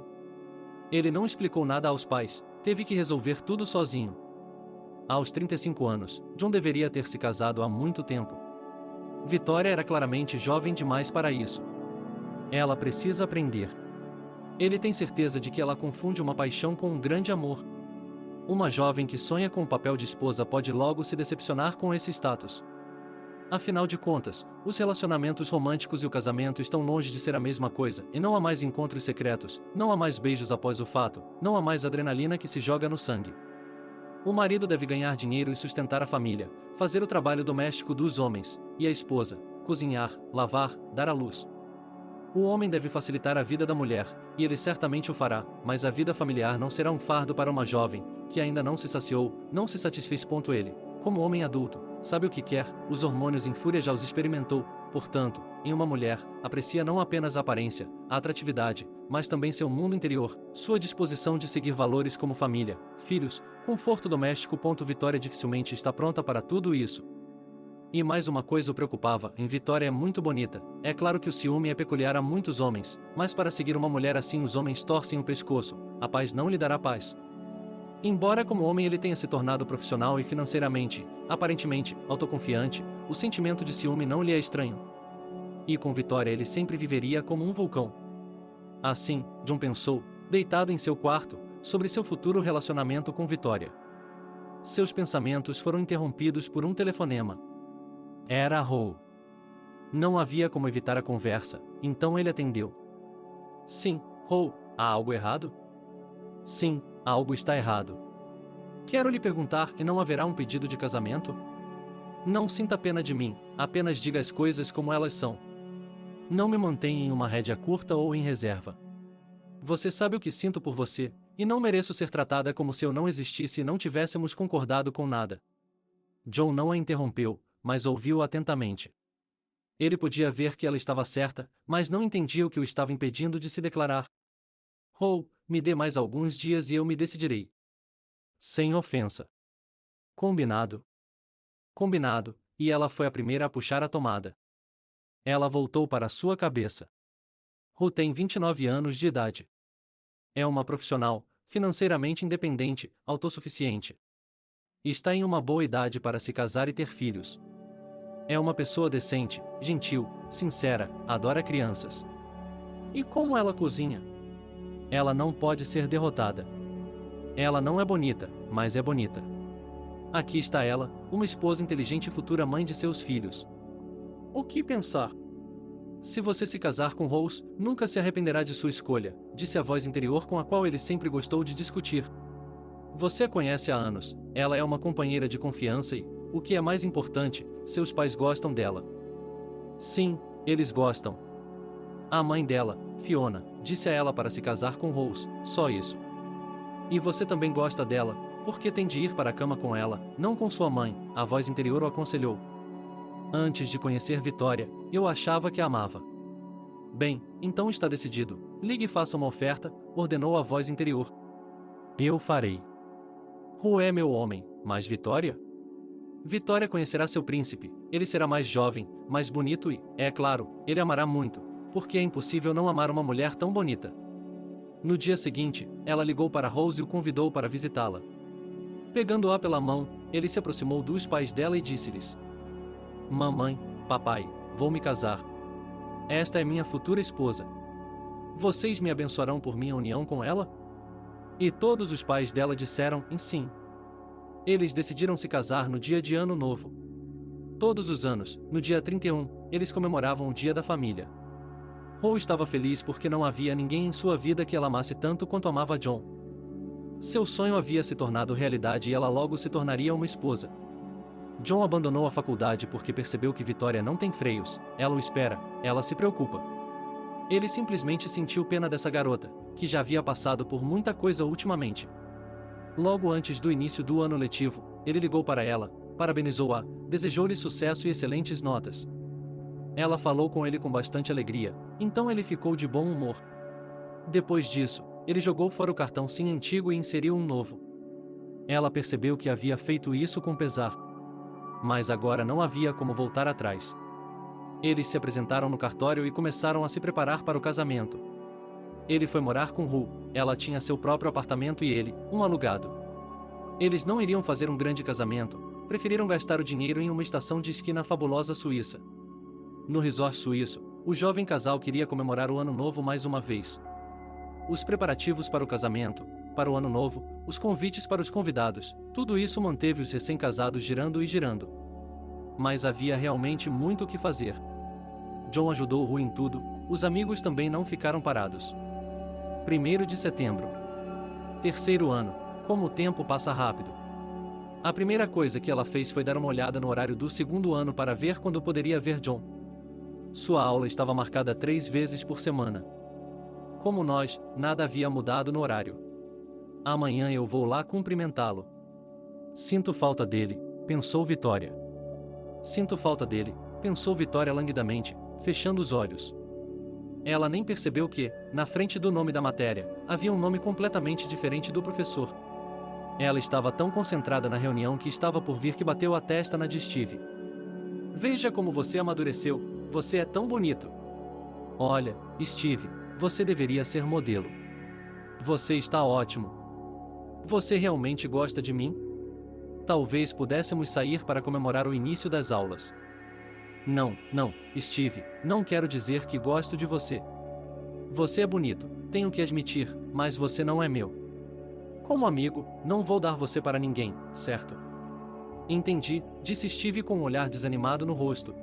Ele não explicou nada aos pais, teve que resolver tudo sozinho. Aos 35 anos, John deveria ter se casado há muito tempo. Vitória era claramente jovem demais para isso. Ela precisa aprender. Ele tem certeza de que ela confunde uma paixão com um grande amor. Uma jovem que sonha com o papel de esposa pode logo se decepcionar com esse status. Afinal de contas, os relacionamentos românticos e o casamento estão longe de ser a mesma coisa, e não há mais encontros secretos, não há mais beijos após o fato, não há mais adrenalina que se joga no sangue. O marido deve ganhar dinheiro e sustentar a família, fazer o trabalho doméstico dos homens, e a esposa, cozinhar, lavar, dar à luz. O homem deve facilitar a vida da mulher, e ele certamente o fará, mas a vida familiar não será um fardo para uma jovem, que ainda não se saciou, não se satisfez. Ele, como homem adulto, sabe o que quer, os hormônios em fúria já os experimentou, portanto, em uma mulher, aprecia não apenas a aparência, a atratividade, mas também seu mundo interior, sua disposição de seguir valores como família, filhos, conforto doméstico. Vitória dificilmente está pronta para tudo isso. E mais uma coisa o preocupava: em Vitória é muito bonita. É claro que o ciúme é peculiar a muitos homens, mas para seguir uma mulher assim os homens torcem o pescoço. A paz não lhe dará paz. Embora como homem ele tenha se tornado profissional e financeiramente, aparentemente, autoconfiante, o sentimento de ciúme não lhe é estranho. E com Vitória ele sempre viveria como um vulcão. Assim, John pensou, deitado em seu quarto, sobre seu futuro relacionamento com Vitória. Seus pensamentos foram interrompidos por um telefonema. Era a Rose. Não havia como evitar a conversa, então ele atendeu. Sim, Rose, há algo errado? Sim, algo está errado. Quero lhe perguntar, e não haverá um pedido de casamento? Não sinta pena de mim, apenas diga as coisas como elas são. Não me mantenha em uma rédea curta ou em reserva. Você sabe o que sinto por você, e não mereço ser tratada como se eu não existisse e não tivéssemos concordado com nada. John não a interrompeu, mas ouviu atentamente. Ele podia ver que ela estava certa, mas não entendia o que o estava impedindo de se declarar. Rose, me dê mais alguns dias e eu me decidirei. Sem ofensa. Combinado. Combinado, e ela foi a primeira a puxar a tomada. Ela voltou para sua cabeça. Rose tem 29 anos de idade. É uma profissional, financeiramente independente, autossuficiente. Está em uma boa idade para se casar e ter filhos. É uma pessoa decente, gentil, sincera, adora crianças. E como ela cozinha? Ela não pode ser derrotada. Ela não é bonita, mas é bonita. Aqui está ela, uma esposa inteligente e futura mãe de seus filhos. O que pensar? Se você se casar com Rose, nunca se arrependerá de sua escolha, disse a voz interior com a qual ele sempre gostou de discutir. Você a conhece há anos, ela é uma companheira de confiança e, o que é mais importante, seus pais gostam dela. Sim, eles gostam. A mãe dela, Fiona, disse a ela para se casar com Rose, só isso. E você também gosta dela, porque tem de ir para a cama com ela, não com sua mãe, a voz interior o aconselhou. Antes de conhecer Vitória, eu achava que a amava. Bem, então está decidido. Ligue e faça uma oferta, ordenou a voz interior. Eu farei. Rose é meu homem, mas Vitória? Vitória conhecerá seu príncipe, ele será mais jovem, mais bonito e, é claro, ele amará muito, porque é impossível não amar uma mulher tão bonita. No dia seguinte, ela ligou para Rose e o convidou para visitá-la. Pegando-a pela mão, ele se aproximou dos pais dela e disse-lhes: Mamãe, papai, vou me casar. Esta é minha futura esposa. Vocês me abençoarão por minha união com ela? E todos os pais dela disseram em sim. Eles decidiram se casar no dia de Ano Novo. Todos os anos, no dia 31, eles comemoravam o Dia da Família. Rose estava feliz porque não havia ninguém em sua vida que ela amasse tanto quanto amava John. Seu sonho havia se tornado realidade e ela logo se tornaria uma esposa. John abandonou a faculdade porque percebeu que Vitória não tem freios, ela o espera, ela se preocupa. Ele simplesmente sentiu pena dessa garota, que já havia passado por muita coisa ultimamente. Logo antes do início do ano letivo, ele ligou para ela, parabenizou-a, desejou-lhe sucesso e excelentes notas. Ela falou com ele com bastante alegria, então ele ficou de bom humor. Depois disso, ele jogou fora o cartão SIM antigo e inseriu um novo. Ela percebeu que havia feito isso com pesar. Mas agora não havia como voltar atrás. Eles se apresentaram no cartório e começaram a se preparar para o casamento. Ele foi morar com Rose, ela tinha seu próprio apartamento e ele, um alugado. Eles não iriam fazer um grande casamento, preferiram gastar o dinheiro em uma estação de esqui na fabulosa Suíça. No resort suíço, o jovem casal queria comemorar o Ano Novo mais uma vez. Os preparativos para o casamento, para o Ano Novo, os convites para os convidados, tudo isso manteve os recém-casados girando e girando. Mas havia realmente muito o que fazer. John ajudou Rose em tudo, os amigos também não ficaram parados. 1º de setembro. 3º ano, como o tempo passa rápido. A primeira coisa que ela fez foi dar uma olhada no horário do 2º ano para ver quando poderia ver John. Sua aula estava marcada 3 vezes por semana. Como nós, nada havia mudado no horário. Amanhã eu vou lá cumprimentá-lo. Sinto falta dele, pensou Vitória. Sinto falta dele, pensou Vitória languidamente, fechando os olhos. Ela nem percebeu que, na frente do nome da matéria, havia um nome completamente diferente do professor. Ela estava tão concentrada na reunião que estava por vir que bateu a testa na de Steve. Veja como você amadureceu, você é tão bonito. Olha, Steve, você deveria ser modelo. Você está ótimo. Você realmente gosta de mim? Talvez pudéssemos sair para comemorar o início das aulas. Não, Steve, não quero dizer que gosto de você. Você é bonito, tenho que admitir, mas você não é meu. Como amigo, não vou dar você para ninguém, certo? Entendi, disse Steve com um olhar desanimado no rosto.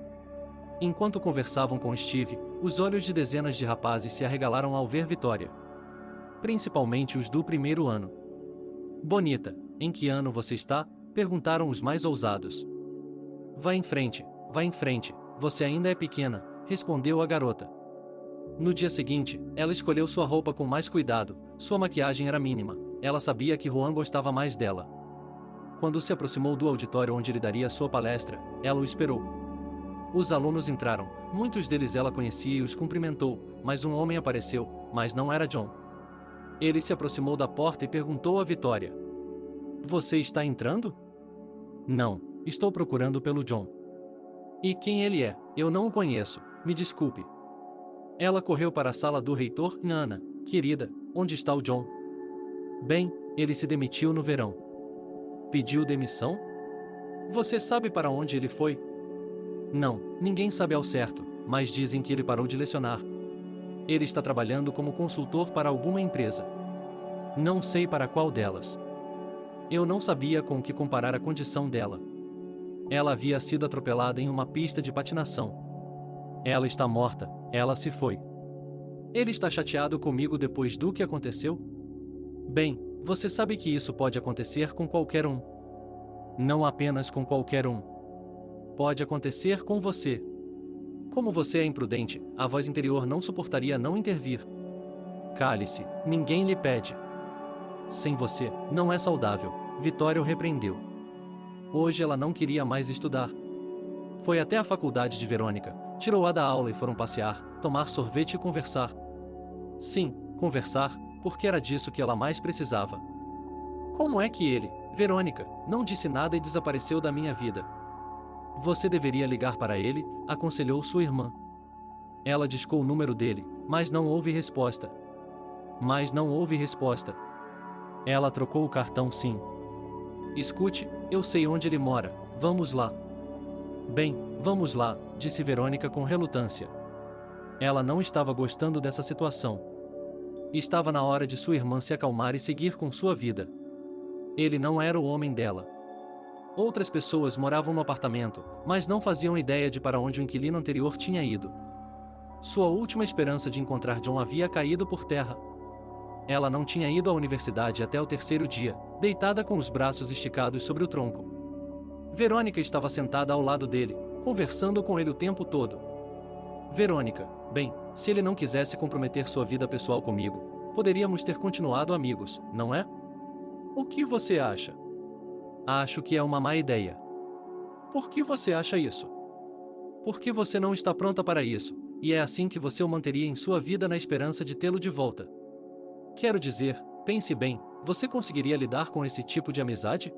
Enquanto conversavam com Steve, os olhos de dezenas de rapazes se arregalaram ao ver Vitória. Principalmente os do primeiro ano. Bonita, em que ano você está? Perguntaram os mais ousados. Vá em frente, você ainda é pequena, respondeu a garota. No dia seguinte, ela escolheu sua roupa com mais cuidado, sua maquiagem era mínima, ela sabia que Juan gostava mais dela. Quando se aproximou do auditório onde lhe daria sua palestra, ela o esperou. Os alunos entraram, muitos deles ela conhecia e os cumprimentou, mas um homem apareceu, mas não era John. Ele se aproximou da porta e perguntou a Vitória. Você está entrando? Não, estou procurando pelo John. E quem ele é? Eu não o conheço, me desculpe. Ela correu para a sala do reitor. Ana, querida, onde está o John? Bem, ele se demitiu no verão. Pediu demissão? Você sabe para onde ele foi? Não, ninguém sabe ao certo, mas dizem que ele parou de lecionar. Ele está trabalhando como consultor para alguma empresa. Não sei para qual delas. Eu não sabia com o que comparar a condição dela. Ela havia sido atropelada em uma pista de patinação. Ela está morta, ela se foi. Ele está chateado comigo depois do que aconteceu? Bem, você sabe que isso pode acontecer com qualquer um. Não apenas com qualquer um. Pode acontecer com você. Como você é imprudente, a voz interior não suportaria não intervir. Cale-se, ninguém lhe pede. Sem você, não é saudável, Vitória o repreendeu. Hoje ela não queria mais estudar. Foi até a faculdade de Verônica, tirou-a da aula e foram passear, tomar sorvete e conversar. Sim, conversar, porque era disso que ela mais precisava. Como é que ele, Verônica, não disse nada e desapareceu da minha vida? Você deveria ligar para ele, aconselhou sua irmã. Ela discou o número dele, mas não houve resposta. Ela trocou o cartão sim. Escute, eu sei onde ele mora, vamos lá. Bem, vamos lá, disse Verônica com relutância. Ela não estava gostando dessa situação. Estava na hora de sua irmã se acalmar e seguir com sua vida. Ele não era o homem dela. Outras pessoas moravam no apartamento, mas não faziam ideia de para onde o inquilino anterior tinha ido. Sua última esperança de encontrar John havia caído por terra. Ela não tinha ido à universidade até o terceiro dia, deitada com os braços esticados sobre o tronco. Verônica estava sentada ao lado dele, conversando com ele o tempo todo. Verônica, bem, se ele não quisesse comprometer sua vida pessoal comigo, poderíamos ter continuado amigos, não é? O que você acha? Acho que é uma má ideia. Por que você acha isso? Porque você não está pronta para isso, e é assim que você o manteria em sua vida na esperança de tê-lo de volta. Quero dizer, pense bem, você conseguiria lidar com esse tipo de amizade?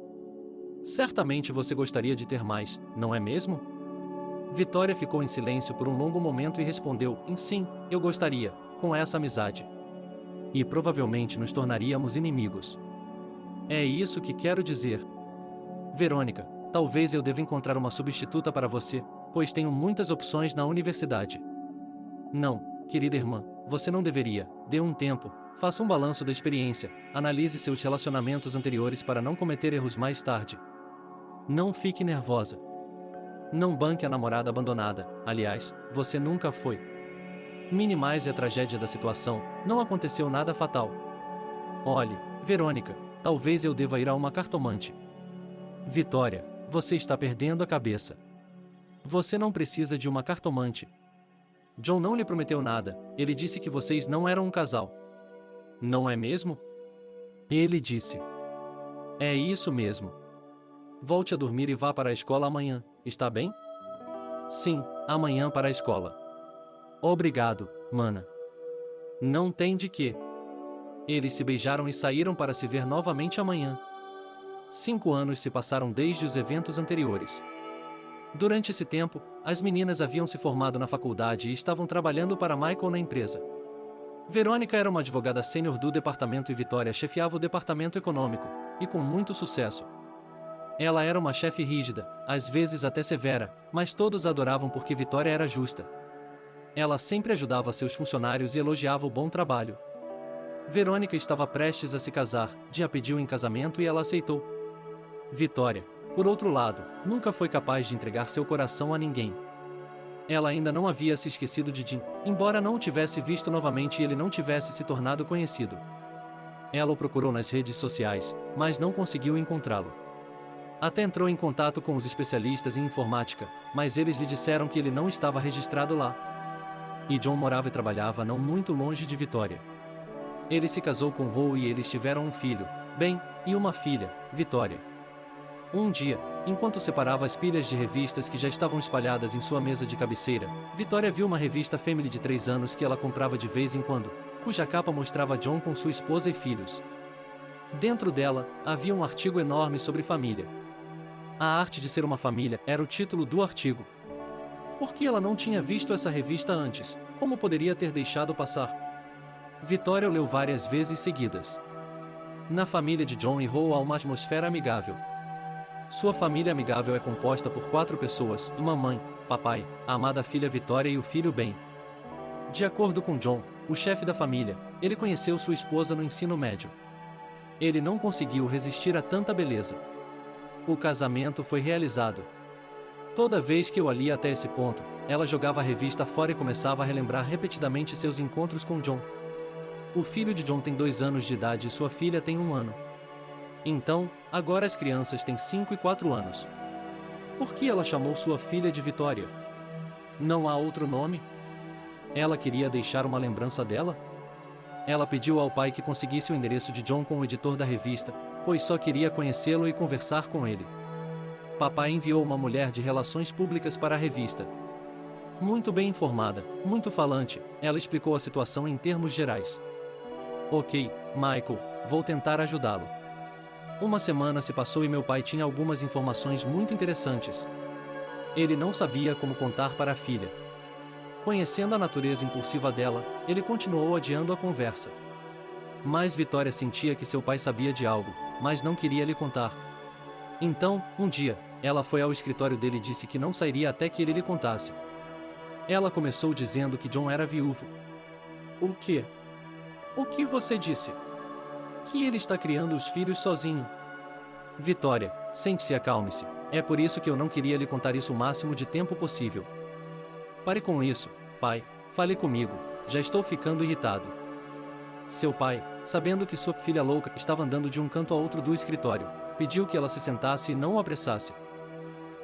Certamente você gostaria de ter mais, não é mesmo? Vitória ficou em silêncio por um longo momento e respondeu, sim, eu gostaria, com essa amizade. E provavelmente nos tornaríamos inimigos. É isso que quero dizer. Verônica, talvez eu deva encontrar uma substituta para você, pois tenho muitas opções na universidade. Não, querida irmã, você não deveria, dê um tempo, faça um balanço da experiência, analise seus relacionamentos anteriores para não cometer erros mais tarde. Não fique nervosa. Não banque a namorada abandonada, aliás, você nunca foi. Minimize a tragédia da situação, não aconteceu nada fatal. Olhe, Verônica, talvez eu deva ir a uma cartomante. Vitória, você está perdendo a cabeça. Você não precisa de uma cartomante. John não lhe prometeu nada, ele disse que vocês não eram um casal. Não é mesmo? Ele disse. É isso mesmo. Volte a dormir e vá para a escola amanhã, está bem? Sim, amanhã para a escola. Obrigado, mana. Não tem de quê. Eles se beijaram e saíram para se ver novamente amanhã. 5 anos se passaram desde os eventos anteriores. Durante esse tempo, as meninas haviam se formado na faculdade e estavam trabalhando para Michael na empresa. Verônica era uma advogada sênior do departamento e Vitória chefiava o departamento econômico, e com muito sucesso. Ela era uma chefe rígida, às vezes até severa, mas todos a adoravam porque Vitória era justa. Ela sempre ajudava seus funcionários e elogiava o bom trabalho. Verônica estava prestes a se casar, Jim a pediu em casamento e ela aceitou. Vitória, por outro lado, nunca foi capaz de entregar seu coração a ninguém. Ela ainda não havia se esquecido de Jim, embora não o tivesse visto novamente e ele não tivesse se tornado conhecido. Ela o procurou nas redes sociais, mas não conseguiu encontrá-lo. Até entrou em contato com os especialistas em informática, mas eles lhe disseram que ele não estava registrado lá. E John morava e trabalhava não muito longe de Vitória. Ele se casou com Ro e eles tiveram um filho, Ben, e uma filha, Vitória. Um dia, enquanto separava as pilhas de revistas que já estavam espalhadas em sua mesa de cabeceira, Vitória viu uma revista Family de 3 anos que ela comprava de vez em quando, cuja capa mostrava John com sua esposa e filhos. Dentro dela, havia um artigo enorme sobre família. A Arte de Ser uma Família era o título do artigo. Por que ela não tinha visto essa revista antes? Como poderia ter deixado passar? Vitória o leu várias vezes seguidas. Na família de John e Ro há uma atmosfera amigável. Sua família amigável é composta por 4 pessoas, uma mãe, papai, a amada filha Vitória e o filho Ben. De acordo com John, o chefe da família, ele conheceu sua esposa no ensino médio. Ele não conseguiu resistir a tanta beleza. O casamento foi realizado. Toda vez que eu a lia até esse ponto, ela jogava a revista fora e começava a relembrar repetidamente seus encontros com John. O filho de John tem 2 anos de idade e sua filha tem 1 ano. Então, agora as crianças têm 5 e 4 anos. Por que ela chamou sua filha de Vitória? Não há outro nome? Ela queria deixar uma lembrança dela? Ela pediu ao pai que conseguisse o endereço de John com o editor da revista, pois só queria conhecê-lo e conversar com ele. Papai enviou uma mulher de relações públicas para a revista. Muito bem informada, muito falante, ela explicou a situação em termos gerais. Ok, Michael, vou tentar ajudá-lo. Uma semana se passou e meu pai tinha algumas informações muito interessantes. Ele não sabia como contar para a filha. Conhecendo a natureza impulsiva dela, ele continuou adiando a conversa. Mas Vitória sentia que seu pai sabia de algo, mas não queria lhe contar. Então, um dia, ela foi ao escritório dele e disse que não sairia até que ele lhe contasse. Ela começou dizendo que John era viúvo. O quê? O que você disse? Que ele está criando os filhos sozinho. Vitória, sente-se e acalme-se. É por isso que eu não queria lhe contar isso o máximo de tempo possível. Pare com isso, pai, fale comigo, já estou ficando irritado. Seu pai, sabendo que sua filha louca estava andando de um canto a outro do escritório, pediu que ela se sentasse e não o apressasse.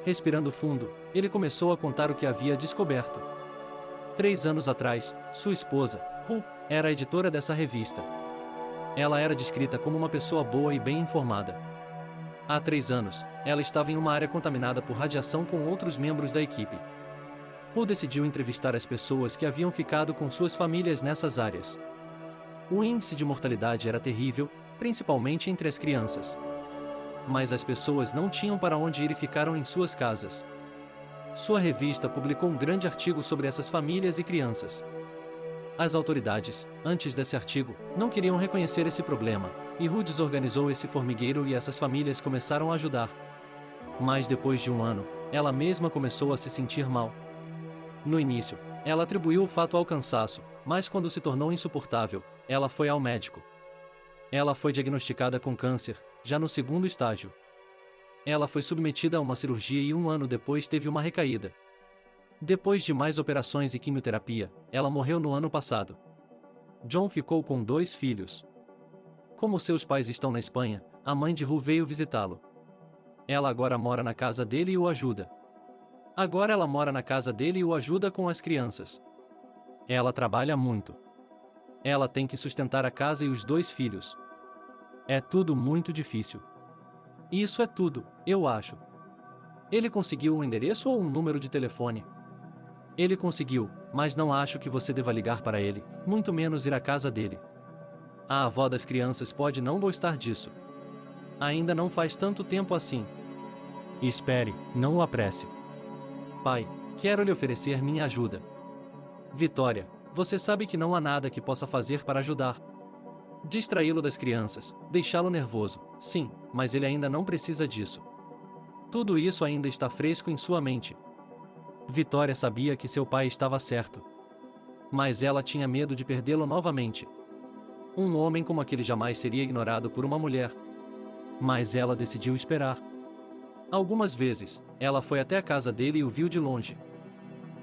Respirando fundo, ele começou a contar o que havia descoberto. 3 anos atrás, sua esposa, Ru, era a editora dessa revista. Ela era descrita como uma pessoa boa e bem informada. Há 3 anos, ela estava em uma área contaminada por radiação com outros membros da equipe. Ru decidiu entrevistar as pessoas que haviam ficado com suas famílias nessas áreas. O índice de mortalidade era terrível, principalmente entre as crianças. Mas as pessoas não tinham para onde ir e ficaram em suas casas. Sua revista publicou um grande artigo sobre essas famílias e crianças. As autoridades, antes desse artigo, não queriam reconhecer esse problema, e Ru desorganizou esse formigueiro e essas famílias começaram a ajudar. Mas depois de 1 ano, ela mesma começou a se sentir mal. No início, ela atribuiu o fato ao cansaço, mas quando se tornou insuportável, ela foi ao médico. Ela foi diagnosticada com câncer, já no 2º estágio. Ela foi submetida a uma cirurgia e 1 ano depois teve uma recaída. Depois de mais operações e quimioterapia, ela morreu no ano passado. John ficou com 2 filhos. Como seus pais estão na Espanha, a mãe de Ru veio visitá-lo. Ela agora mora na casa dele e o ajuda. Agora ela mora na casa dele e o ajuda com as crianças. Ela trabalha muito. Ela tem que sustentar a casa e os 2 filhos. É tudo muito difícil. Isso é tudo, eu acho. Ele conseguiu um endereço ou um número de telefone? Ele conseguiu, mas não acho que você deva ligar para ele, muito menos ir à casa dele. A avó das crianças pode não gostar disso. Ainda não faz tanto tempo assim. Espere, não o apresse. Pai, quero lhe oferecer minha ajuda. Vitória, você sabe que não há nada que possa fazer para ajudar. Distraí-lo das crianças, deixá-lo nervoso, sim, mas ele ainda não precisa disso. Tudo isso ainda está fresco em sua mente. Vitória sabia que seu pai estava certo. Mas ela tinha medo de perdê-lo novamente. Um homem como aquele jamais seria ignorado por uma mulher. Mas ela decidiu esperar. Algumas vezes, ela foi até a casa dele e o viu de longe.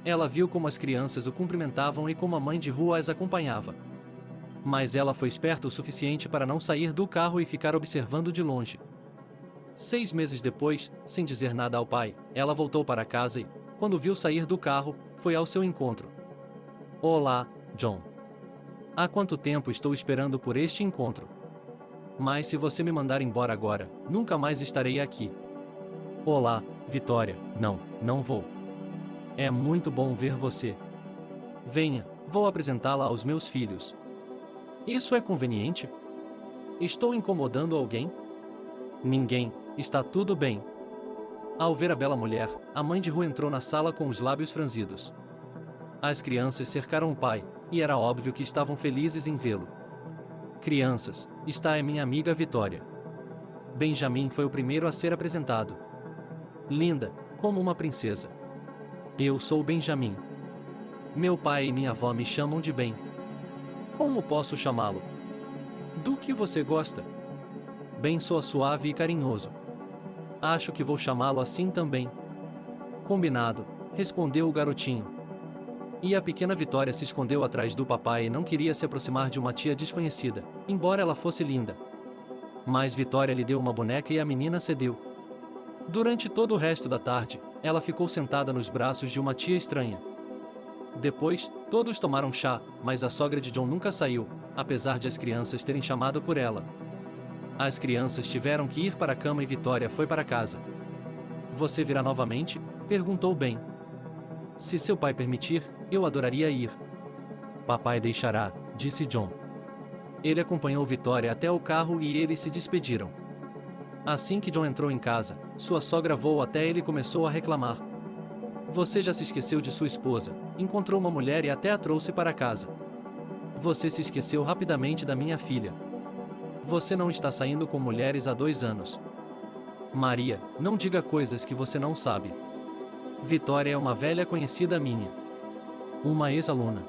Ela viu como as crianças o cumprimentavam e como a mãe de rua as acompanhava. Mas ela foi esperta o suficiente para não sair do carro e ficar observando de longe. 6 meses depois, sem dizer nada ao pai, ela voltou para casa e, quando viu sair do carro, foi ao seu encontro. Olá, John. Há quanto tempo estou esperando por este encontro? Mas se você me mandar embora agora, nunca mais estarei aqui. Olá, Vitória. Não vou. É muito bom ver você. Venha, vou apresentá-la aos meus filhos. Isso é conveniente? Estou incomodando alguém? Ninguém, está tudo bem. Ao ver a bela mulher, a mãe de rua entrou na sala com os lábios franzidos. As crianças cercaram o pai, e era óbvio que estavam felizes em vê-lo. Crianças, esta é minha amiga Vitória. Benjamin foi o primeiro a ser apresentado. Linda, como uma princesa. Eu sou Benjamin. Meu pai e minha avó me chamam de Ben. Como posso chamá-lo? Do que você gosta? Ben soa suave e carinhoso. Acho que vou chamá-lo assim também. Combinado, respondeu o garotinho. E a pequena Vitória se escondeu atrás do papai e não queria se aproximar de uma tia desconhecida, embora ela fosse linda. Mas Vitória lhe deu uma boneca e a menina cedeu. Durante todo o resto da tarde, ela ficou sentada nos braços de uma tia estranha. Depois, todos tomaram chá, mas a sogra de John nunca saiu, apesar de as crianças terem chamado por ela. As crianças tiveram que ir para a cama e Vitória foi para casa. Você virá novamente? Perguntou Ben. Se seu pai permitir, eu adoraria ir. Papai deixará, disse John. Ele acompanhou Vitória até o carro e eles se despediram. Assim que John entrou em casa, sua sogra voou até ele e começou a reclamar. Você já se esqueceu de sua esposa, encontrou uma mulher e até a trouxe para casa. Você se esqueceu rapidamente da minha filha. Você não está saindo com mulheres há 2 anos. Maria, não diga coisas que você não sabe. Vitória é uma velha conhecida minha. Uma ex-aluna.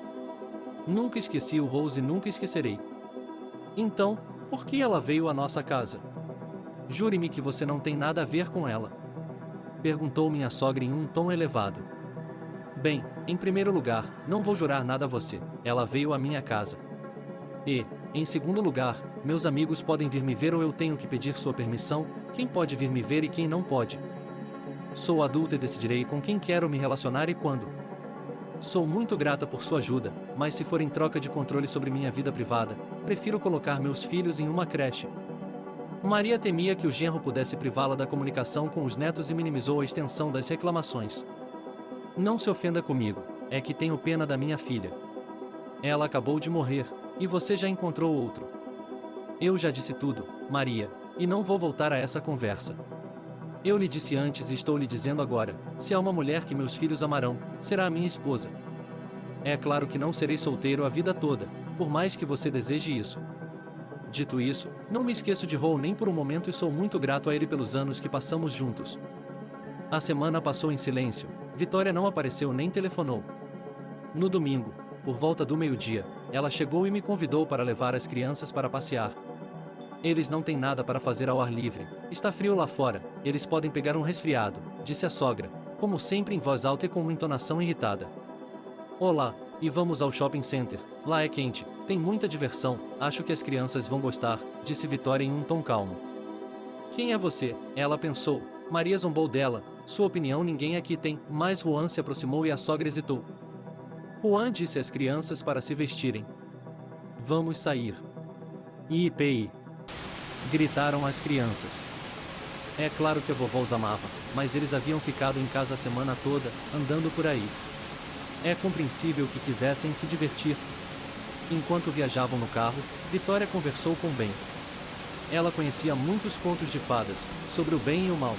Nunca esqueci o Rose e nunca esquecerei. Então, por que ela veio à nossa casa? Jure-me que você não tem nada a ver com ela. Perguntou minha sogra em um tom elevado. Bem, em primeiro lugar, não vou jurar nada a você. Ela veio à minha casa. E, em segundo lugar, meus amigos podem vir me ver ou eu tenho que pedir sua permissão, quem pode vir me ver e quem não pode. Sou adulta e decidirei com quem quero me relacionar e quando. Sou muito grata por sua ajuda, mas se for em troca de controle sobre minha vida privada, prefiro colocar meus filhos em uma creche. Maria temia que o genro pudesse privá-la da comunicação com os netos e minimizou a extensão das reclamações. Não se ofenda comigo, é que tenho pena da minha filha. Ela acabou de morrer, e você já encontrou outro. Eu já disse tudo, Maria, e não vou voltar a essa conversa. Eu lhe disse antes e estou lhe dizendo agora, se há uma mulher que meus filhos amarão, será a minha esposa. É claro que não serei solteiro a vida toda, por mais que você deseje isso. Dito isso, não me esqueço de Hall nem por um momento e sou muito grato a ele pelos anos que passamos juntos. A semana passou em silêncio, Vitória não apareceu nem telefonou. No domingo, por volta do meio-dia, ela chegou e me convidou para levar as crianças para passear. Eles não têm nada para fazer ao ar livre, está frio lá fora, eles podem pegar um resfriado, disse a sogra, como sempre em voz alta e com uma entonação irritada. Olá, e vamos ao shopping center, lá é quente, tem muita diversão, acho que as crianças vão gostar, disse Vitória em um tom calmo. Quem é você? Ela pensou. Maria zombou dela, sua opinião ninguém aqui tem, mas Juan se aproximou e a sogra hesitou. Juan disse às crianças para se vestirem. Vamos sair. IPI. Gritaram as crianças. É claro que a vovó os amava, mas eles haviam ficado em casa a semana toda, andando por aí. É compreensível que quisessem se divertir. Enquanto viajavam no carro, Vitória conversou com Ben. Ela conhecia muitos contos de fadas, sobre o bem e o mal.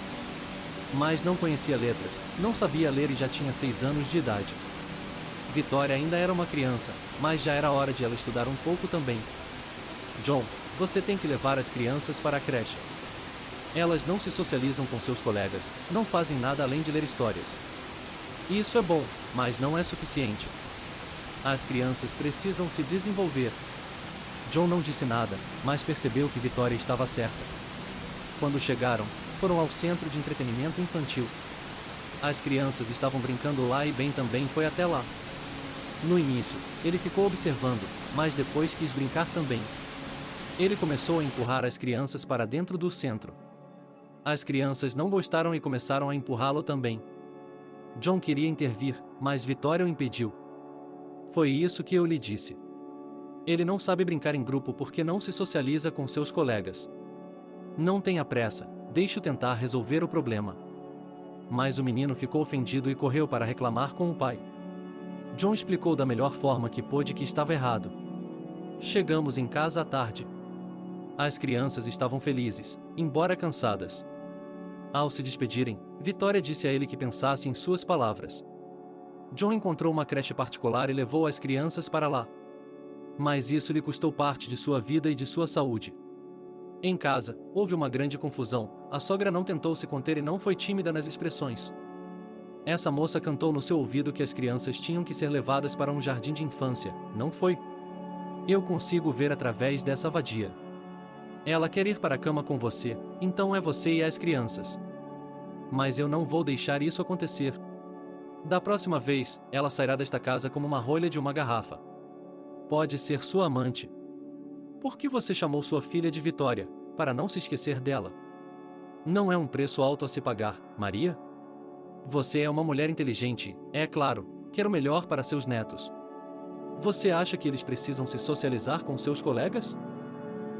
Mas não conhecia letras, não sabia ler e já tinha 6 anos de idade. Vitória ainda era uma criança, mas já era hora de ela estudar um pouco também. John, você tem que levar as crianças para a creche. Elas não se socializam com seus colegas, não fazem nada além de ler histórias. Isso é bom, mas não é suficiente. As crianças precisam se desenvolver. John não disse nada, mas percebeu que Vitória estava certa. Quando chegaram, foram ao centro de entretenimento infantil. As crianças estavam brincando lá e Ben também foi até lá. No início, ele ficou observando, mas depois quis brincar também. Ele começou a empurrar as crianças para dentro do centro. As crianças não gostaram e começaram a empurrá-lo também. John queria intervir, mas Vitória o impediu. Foi isso que eu lhe disse. Ele não sabe brincar em grupo porque não se socializa com seus colegas. Não tenha pressa, deixe-o tentar resolver o problema. Mas o menino ficou ofendido e correu para reclamar com o pai. John explicou da melhor forma que pôde que estava errado. Chegamos em casa à tarde. As crianças estavam felizes, embora cansadas. Ao se despedirem, Vitória disse a ele que pensasse em suas palavras. John encontrou uma creche particular e levou as crianças para lá. Mas isso lhe custou parte de sua vida e de sua saúde. Em casa, houve uma grande confusão, a sogra não tentou se conter e não foi tímida nas expressões. Essa moça cantou no seu ouvido que as crianças tinham que ser levadas para um jardim de infância, não foi? Eu consigo ver através dessa vadia. Ela quer ir para a cama com você, então é você e as crianças. Mas eu não vou deixar isso acontecer. Da próxima vez, ela sairá desta casa como uma rolha de uma garrafa. Pode ser sua amante. Por que você chamou sua filha de Vitória, para não se esquecer dela? Não é um preço alto a se pagar, Maria? Você é uma mulher inteligente, é claro, quer o melhor para seus netos. Você acha que eles precisam se socializar com seus colegas?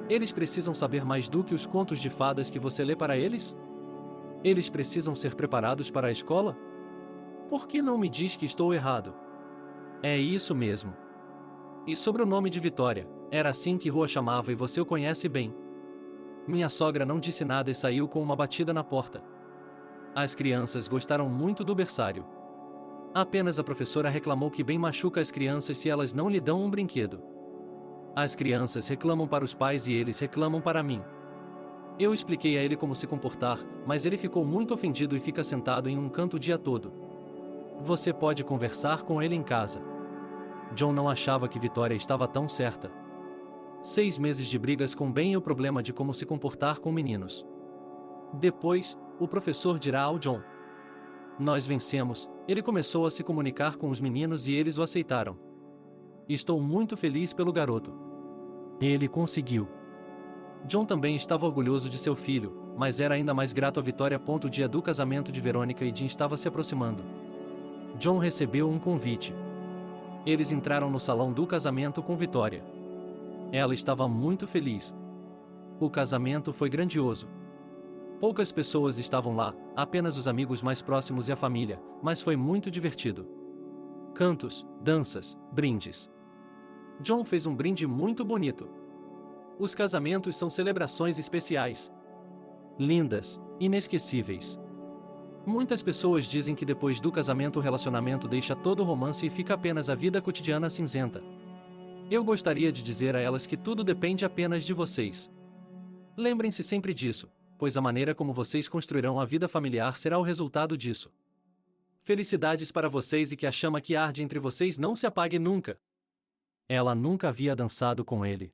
Eles precisam saber mais do que os contos de fadas que você lê para eles? Eles precisam ser preparados para a escola? Por que não me diz que estou errado? É isso mesmo. E sobre o nome de Vitória, era assim que Rua chamava e você o conhece bem. Minha sogra não disse nada e saiu com uma batida na porta. As crianças gostaram muito do berçário. Apenas a professora reclamou que Ben machuca as crianças se elas não lhe dão um brinquedo. As crianças reclamam para os pais e eles reclamam para mim. Eu expliquei a ele como se comportar, mas ele ficou muito ofendido e fica sentado em um canto o dia todo. Você pode conversar com ele em casa. John não achava que Vitória estava tão certa. 6 meses de brigas com Ben e o problema de como se comportar com meninos. Depois, o professor dirá ao John: nós vencemos. Ele começou a se comunicar com os meninos e eles o aceitaram. Estou muito feliz pelo garoto. Ele conseguiu. John também estava orgulhoso de seu filho, mas era ainda mais grato a Vitória. O dia do casamento de Verônica e Jim estava se aproximando. John recebeu um convite. Eles entraram no salão do casamento com Vitória. Ela estava muito feliz. O casamento foi grandioso. Poucas pessoas estavam lá, apenas os amigos mais próximos e a família, mas foi muito divertido. Cantos, danças, brindes. John fez um brinde muito bonito. Os casamentos são celebrações especiais. Lindas, inesquecíveis. Muitas pessoas dizem que depois do casamento o relacionamento deixa todo o romance e fica apenas a vida cotidiana cinzenta. Eu gostaria de dizer a elas que tudo depende apenas de vocês. Lembrem-se sempre disso, pois a maneira como vocês construirão a vida familiar será o resultado disso. Felicidades para vocês e que a chama que arde entre vocês não se apague nunca. Ela nunca havia dançado com ele.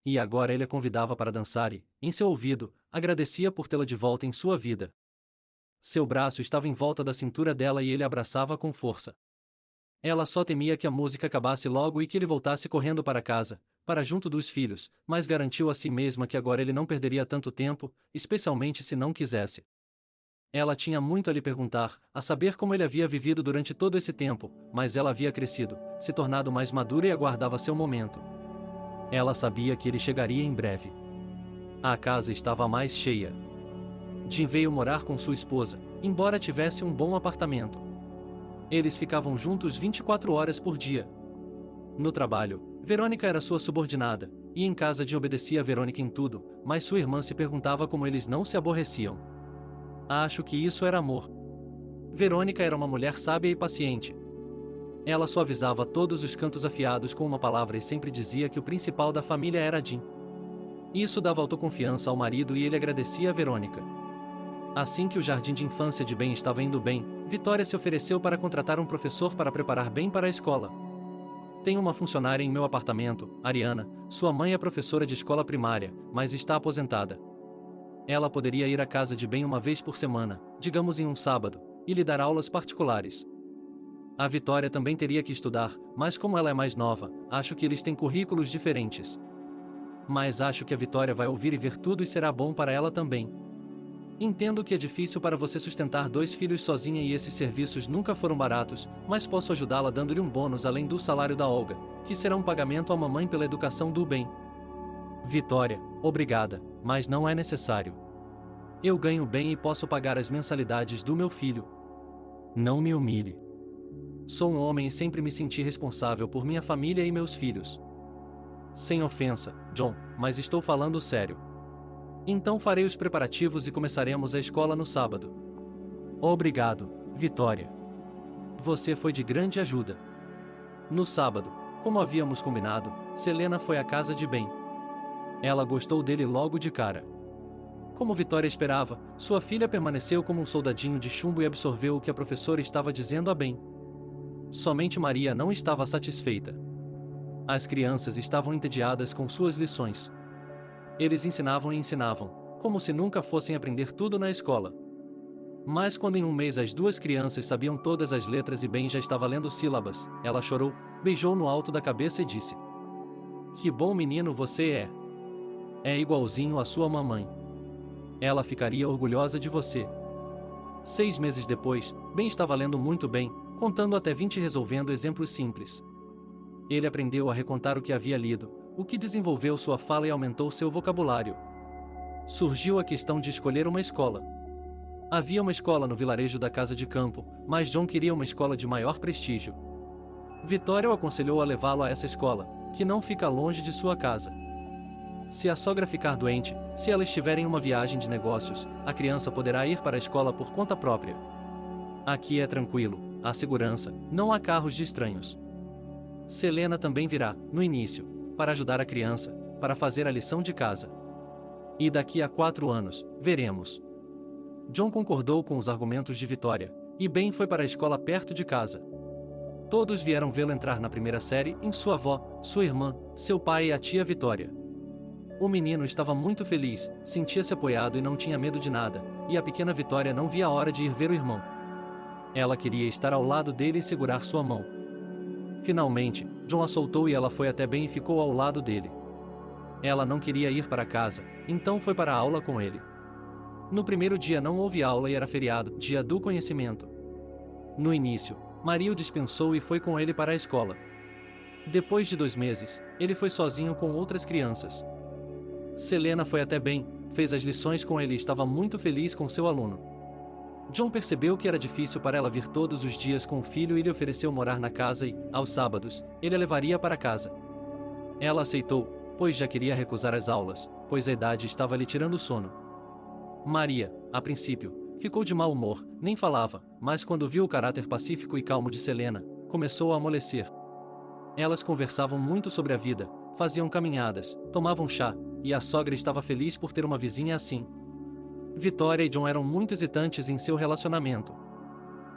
E agora ele a convidava para dançar e, em seu ouvido, agradecia por tê-la de volta em sua vida. Seu braço estava em volta da cintura dela e ele a abraçava com força. Ela só temia que a música acabasse logo e que ele voltasse correndo para casa, para junto dos filhos, mas garantiu a si mesma que agora ele não perderia tanto tempo, especialmente se não quisesse. Ela tinha muito a lhe perguntar, a saber como ele havia vivido durante todo esse tempo, mas ela havia crescido, se tornado mais madura e aguardava seu momento. Ela sabia que ele chegaria em breve. A casa estava mais cheia. Jim veio morar com sua esposa, embora tivesse um bom apartamento. Eles ficavam juntos 24 horas por dia. No trabalho, Verônica era sua subordinada, e em casa Jim obedecia a Verônica em tudo, mas sua irmã se perguntava como eles não se aborreciam. Acho que isso era amor. Verônica era uma mulher sábia e paciente. Ela suavizava todos os cantos afiados com uma palavra e sempre dizia que o principal da família era Jim. Isso dava autoconfiança ao marido e ele agradecia a Verônica. Assim que o jardim de infância de Ben estava indo bem, Vitória se ofereceu para contratar um professor para preparar Ben para a escola. Tenho uma funcionária em meu apartamento, Ariana, sua mãe é professora de escola primária, mas está aposentada. Ela poderia ir à casa de Ben uma vez por semana, digamos em um sábado, e lhe dar aulas particulares. A Vitória também teria que estudar, mas como ela é mais nova, acho que eles têm currículos diferentes. Mas acho que a Vitória vai ouvir e ver tudo e será bom para ela também. Entendo que é difícil para você sustentar 2 filhos sozinha e esses serviços nunca foram baratos, mas posso ajudá-la dando-lhe um bônus além do salário da Olga, que será um pagamento à mamãe pela educação do Ben. Vitória, obrigada, mas não é necessário. Eu ganho bem e posso pagar as mensalidades do meu filho. Não me humilhe. Sou um homem e sempre me senti responsável por minha família e meus filhos. Sem ofensa, John, mas estou falando sério. Então farei os preparativos e começaremos a escola no sábado. Obrigado, Vitória. Você foi de grande ajuda. No sábado, como havíamos combinado, Selena foi à casa de Ben. Ela gostou dele logo de cara. Como Vitória esperava, sua filha permaneceu como um soldadinho de chumbo e absorveu o que a professora estava dizendo a Ben. Somente Maria não estava satisfeita. As crianças estavam entediadas com suas lições. Eles ensinavam e ensinavam, como se nunca fossem aprender tudo na escola. Mas quando em um mês as 2 crianças sabiam todas as letras e Ben já estava lendo sílabas, ela chorou, beijou no alto da cabeça e disse: "Que bom menino você é! É igualzinho à sua mamãe. Ela ficaria orgulhosa de você." 6 meses depois, Ben estava lendo muito bem, contando até 20 e resolvendo exemplos simples. Ele aprendeu a recontar o que havia lido, o que desenvolveu sua fala e aumentou seu vocabulário. Surgiu a questão de escolher uma escola. Havia uma escola no vilarejo da casa de campo, mas John queria uma escola de maior prestígio. Vitória o aconselhou a levá-lo a essa escola, que não fica longe de sua casa. Se a sogra ficar doente, se ela estiver em uma viagem de negócios, a criança poderá ir para a escola por conta própria. Aqui é tranquilo, há segurança, não há carros de estranhos. Selena também virá, no início, para ajudar a criança, para fazer a lição de casa. E daqui a 4 anos, veremos. John concordou com os argumentos de Vitória, e Ben foi para a escola perto de casa. Todos vieram vê-lo entrar na primeira série, em sua avó, sua irmã, seu pai e a tia Vitória. O menino estava muito feliz, sentia-se apoiado e não tinha medo de nada, e a pequena Vitória não via a hora de ir ver o irmão. Ela queria estar ao lado dele e segurar sua mão. Finalmente, John a soltou e ela foi até Ben e ficou ao lado dele. Ela não queria ir para casa, então foi para a aula com ele. No primeiro dia não houve aula e era feriado, dia do conhecimento. No início, Maria o dispensou e foi com ele para a escola. Depois de 2 meses, ele foi sozinho com outras crianças. Selena foi até Ben, fez as lições com ele e estava muito feliz com seu aluno. John percebeu que era difícil para ela vir todos os dias com o filho e lhe ofereceu morar na casa e, aos sábados, ele a levaria para casa. Ela aceitou, pois já queria recusar as aulas, pois a idade estava lhe tirando o sono. Maria, a princípio, ficou de mau humor, nem falava, mas quando viu o caráter pacífico e calmo de Selena, começou a amolecer. Elas conversavam muito sobre a vida, faziam caminhadas, tomavam chá, e a sogra estava feliz por ter uma vizinha assim. Vitória e John eram muito hesitantes em seu relacionamento.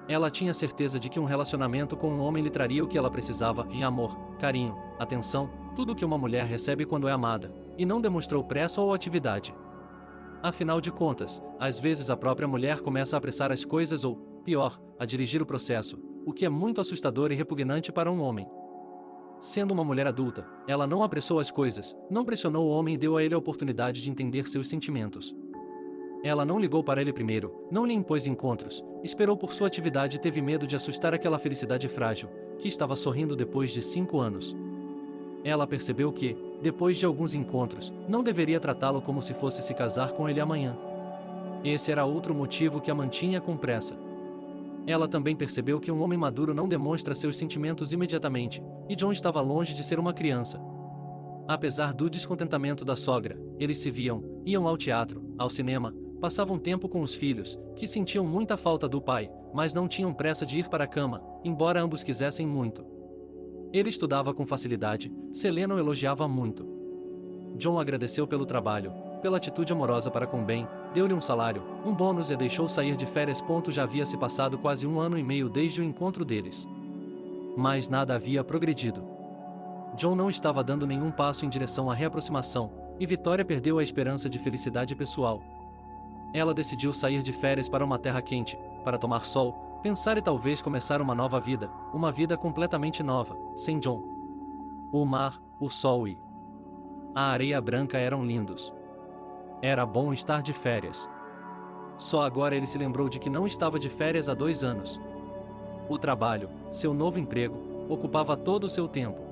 Ela tinha certeza de que um relacionamento com um homem lhe traria o que ela precisava em amor, carinho, atenção, tudo o que uma mulher recebe quando é amada, e não demonstrou pressa ou atividade. Afinal de contas, às vezes a própria mulher começa a apressar as coisas ou, pior, a dirigir o processo, o que é muito assustador e repugnante para um homem. Sendo uma mulher adulta, ela não apressou as coisas, não pressionou o homem e deu a ele a oportunidade de entender seus sentimentos. Ela não ligou para ele primeiro, não lhe impôs encontros, esperou por sua atividade e teve medo de assustar aquela felicidade frágil, que estava sorrindo depois de 5 anos. Ela percebeu que, depois de alguns encontros, não deveria tratá-lo como se fosse se casar com ele amanhã. Esse era outro motivo que a mantinha com pressa. Ela também percebeu que um homem maduro não demonstra seus sentimentos imediatamente, e John estava longe de ser uma criança. Apesar do descontentamento da sogra, eles se viam, iam ao teatro, ao cinema, passavam tempo com os filhos, que sentiam muita falta do pai, mas não tinham pressa de ir para a cama, embora ambos quisessem muito. Ele estudava com facilidade, Selena o elogiava muito. John agradeceu pelo trabalho, pela atitude amorosa para com Ben, deu-lhe um salário, um bônus e deixou sair de férias. Já havia se passado quase 1 ano e meio desde o encontro deles. Mas nada havia progredido. John não estava dando nenhum passo em direção à reaproximação, e Vitória perdeu a esperança de felicidade pessoal. Ela decidiu sair de férias para uma terra quente, para tomar sol, pensar e talvez começar uma nova vida, uma vida completamente nova, sem John. O mar, o sol e a areia branca eram lindos. Era bom estar de férias. Só agora ele se lembrou de que não estava de férias há 2 anos. O trabalho, seu novo emprego, ocupava todo o seu tempo.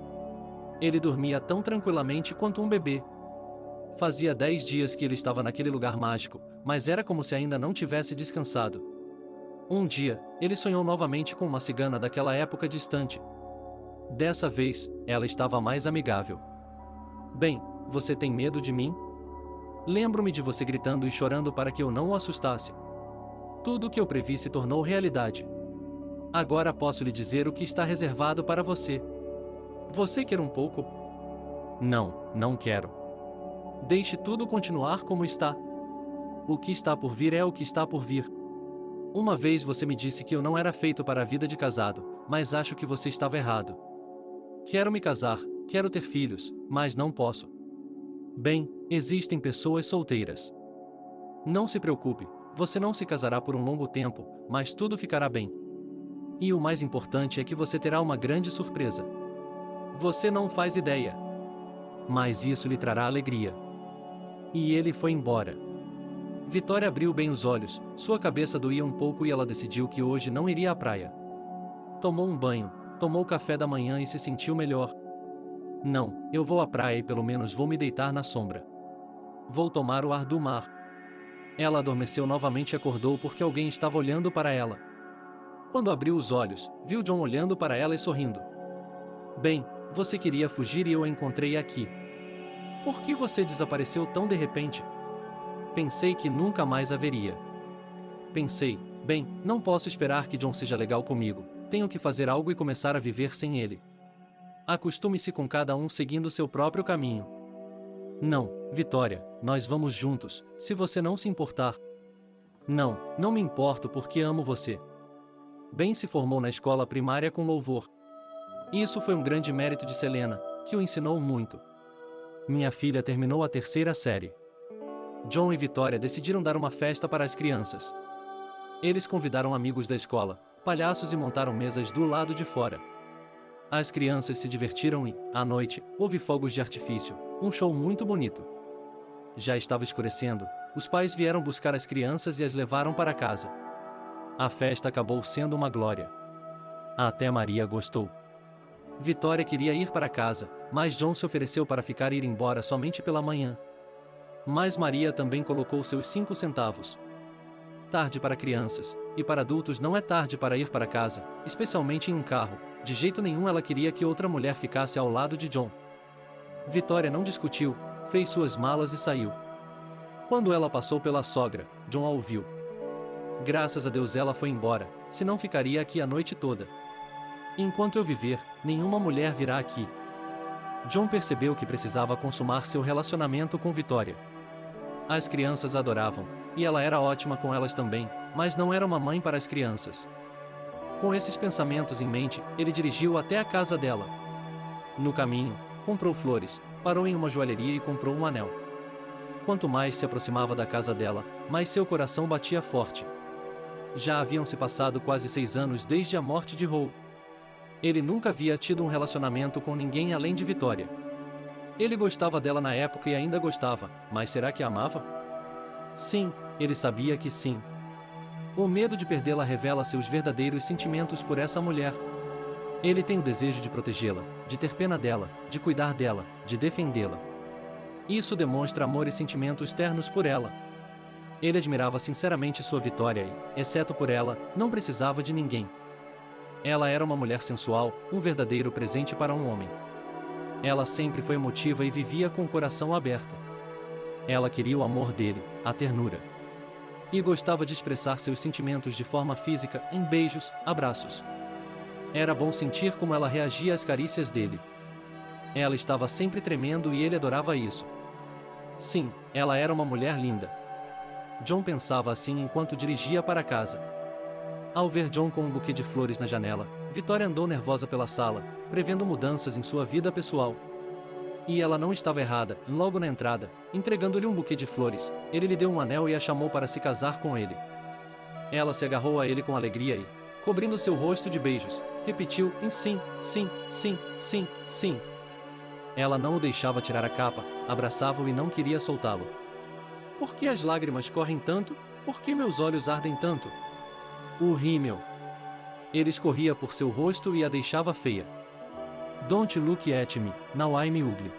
Ele dormia tão tranquilamente quanto um bebê. Fazia 10 dias que ele estava naquele lugar mágico, mas era como se ainda não tivesse descansado. Um dia, ele sonhou novamente com uma cigana daquela época distante. Dessa vez, ela estava mais amigável. Bem, você tem medo de mim? Lembro-me de você gritando e chorando para que eu não o assustasse. Tudo o que eu previ se tornou realidade. Agora posso lhe dizer o que está reservado para você. Você quer um pouco? Não, não quero. Deixe tudo continuar como está. O que está por vir é o que está por vir. Uma vez você me disse que eu não era feito para a vida de casado, mas acho que você estava errado. Quero me casar, quero ter filhos, mas não posso. Bem, existem pessoas solteiras. Não se preocupe, você não se casará por um longo tempo, mas tudo ficará bem. E o mais importante é que você terá uma grande surpresa. Você não faz ideia. Mas isso lhe trará alegria. E ele foi embora. Vitória abriu bem os olhos, sua cabeça doía um pouco e ela decidiu que hoje não iria à praia. Tomou um banho, tomou café da manhã e se sentiu melhor. Não, eu vou à praia e pelo menos vou me deitar na sombra. Vou tomar o ar do mar. Ela adormeceu novamente e acordou porque alguém estava olhando para ela. Quando abriu os olhos, viu John olhando para ela e sorrindo. Bem, você queria fugir e eu a encontrei aqui. Por que você desapareceu tão de repente? Pensei que nunca mais haveria. Pensei, bem, não posso esperar que John seja legal comigo, tenho que fazer algo e começar a viver sem ele. Acostume-se com cada um seguindo seu próprio caminho. Não, Vitória, nós vamos juntos, se você não se importar. Não, não me importo porque amo você. Ben se formou na escola primária com louvor. Isso foi um grande mérito de Selena, que o ensinou muito. Minha filha terminou a 3ª série. John e Vitória decidiram dar uma festa para as crianças. Eles convidaram amigos da escola, palhaços e montaram mesas do lado de fora. As crianças se divertiram e, à noite, houve fogos de artifício, um show muito bonito. Já estava escurecendo, os pais vieram buscar as crianças e as levaram para casa. A festa acabou sendo uma glória. Até Maria gostou. Vitória queria ir para casa, mas John se ofereceu para ficar e ir embora somente pela manhã. Mas Maria também colocou seus 5 centavos. Tarde para crianças, e para adultos não é tarde para ir para casa, especialmente em um carro. De jeito nenhum ela queria que outra mulher ficasse ao lado de John. Vitória não discutiu, fez suas malas e saiu. Quando ela passou pela sogra, John a ouviu. Graças a Deus ela foi embora, senão ficaria aqui a noite toda. Enquanto eu viver, nenhuma mulher virá aqui. John percebeu que precisava consumar seu relacionamento com Vitória. As crianças adoravam, e ela era ótima com elas também, mas não era uma mãe para as crianças. Com esses pensamentos em mente, ele dirigiu até a casa dela. No caminho, comprou flores, parou em uma joalheria e comprou um anel. Quanto mais se aproximava da casa dela, mais seu coração batia forte. Já haviam se passado quase 6 anos desde a morte de Howe. Ele nunca havia tido um relacionamento com ninguém além de Vitória. Ele gostava dela na época e ainda gostava, mas será que a amava? Sim, ele sabia que sim. O medo de perdê-la revela seus verdadeiros sentimentos por essa mulher. Ele tem o desejo de protegê-la, de ter pena dela, de cuidar dela, de defendê-la. Isso demonstra amor e sentimentos ternos por ela. Ele admirava sinceramente sua Vitória e, exceto por ela, não precisava de ninguém. Ela era uma mulher sensual, um verdadeiro presente para um homem. Ela sempre foi emotiva e vivia com o coração aberto. Ela queria o amor dele, a ternura. E gostava de expressar seus sentimentos de forma física, em beijos, abraços. Era bom sentir como ela reagia às carícias dele. Ela estava sempre tremendo e ele adorava isso. Sim, ela era uma mulher linda. John pensava assim enquanto dirigia para casa. Ao ver John com um buquê de flores na janela, Vitória andou nervosa pela sala, prevendo mudanças em sua vida pessoal. E ela não estava errada, logo na entrada, entregando-lhe um buquê de flores, ele lhe deu um anel e a chamou para se casar com ele. Ela se agarrou a ele com alegria e, cobrindo seu rosto de beijos, repetiu em sim, sim, sim, sim, sim. Ela não o deixava tirar a capa, abraçava-o e não queria soltá-lo. Por que as lágrimas correm tanto? Por que meus olhos ardem tanto? O rímel. Ele escorria por seu rosto e a deixava feia. Don't look at me, now I'm ugly.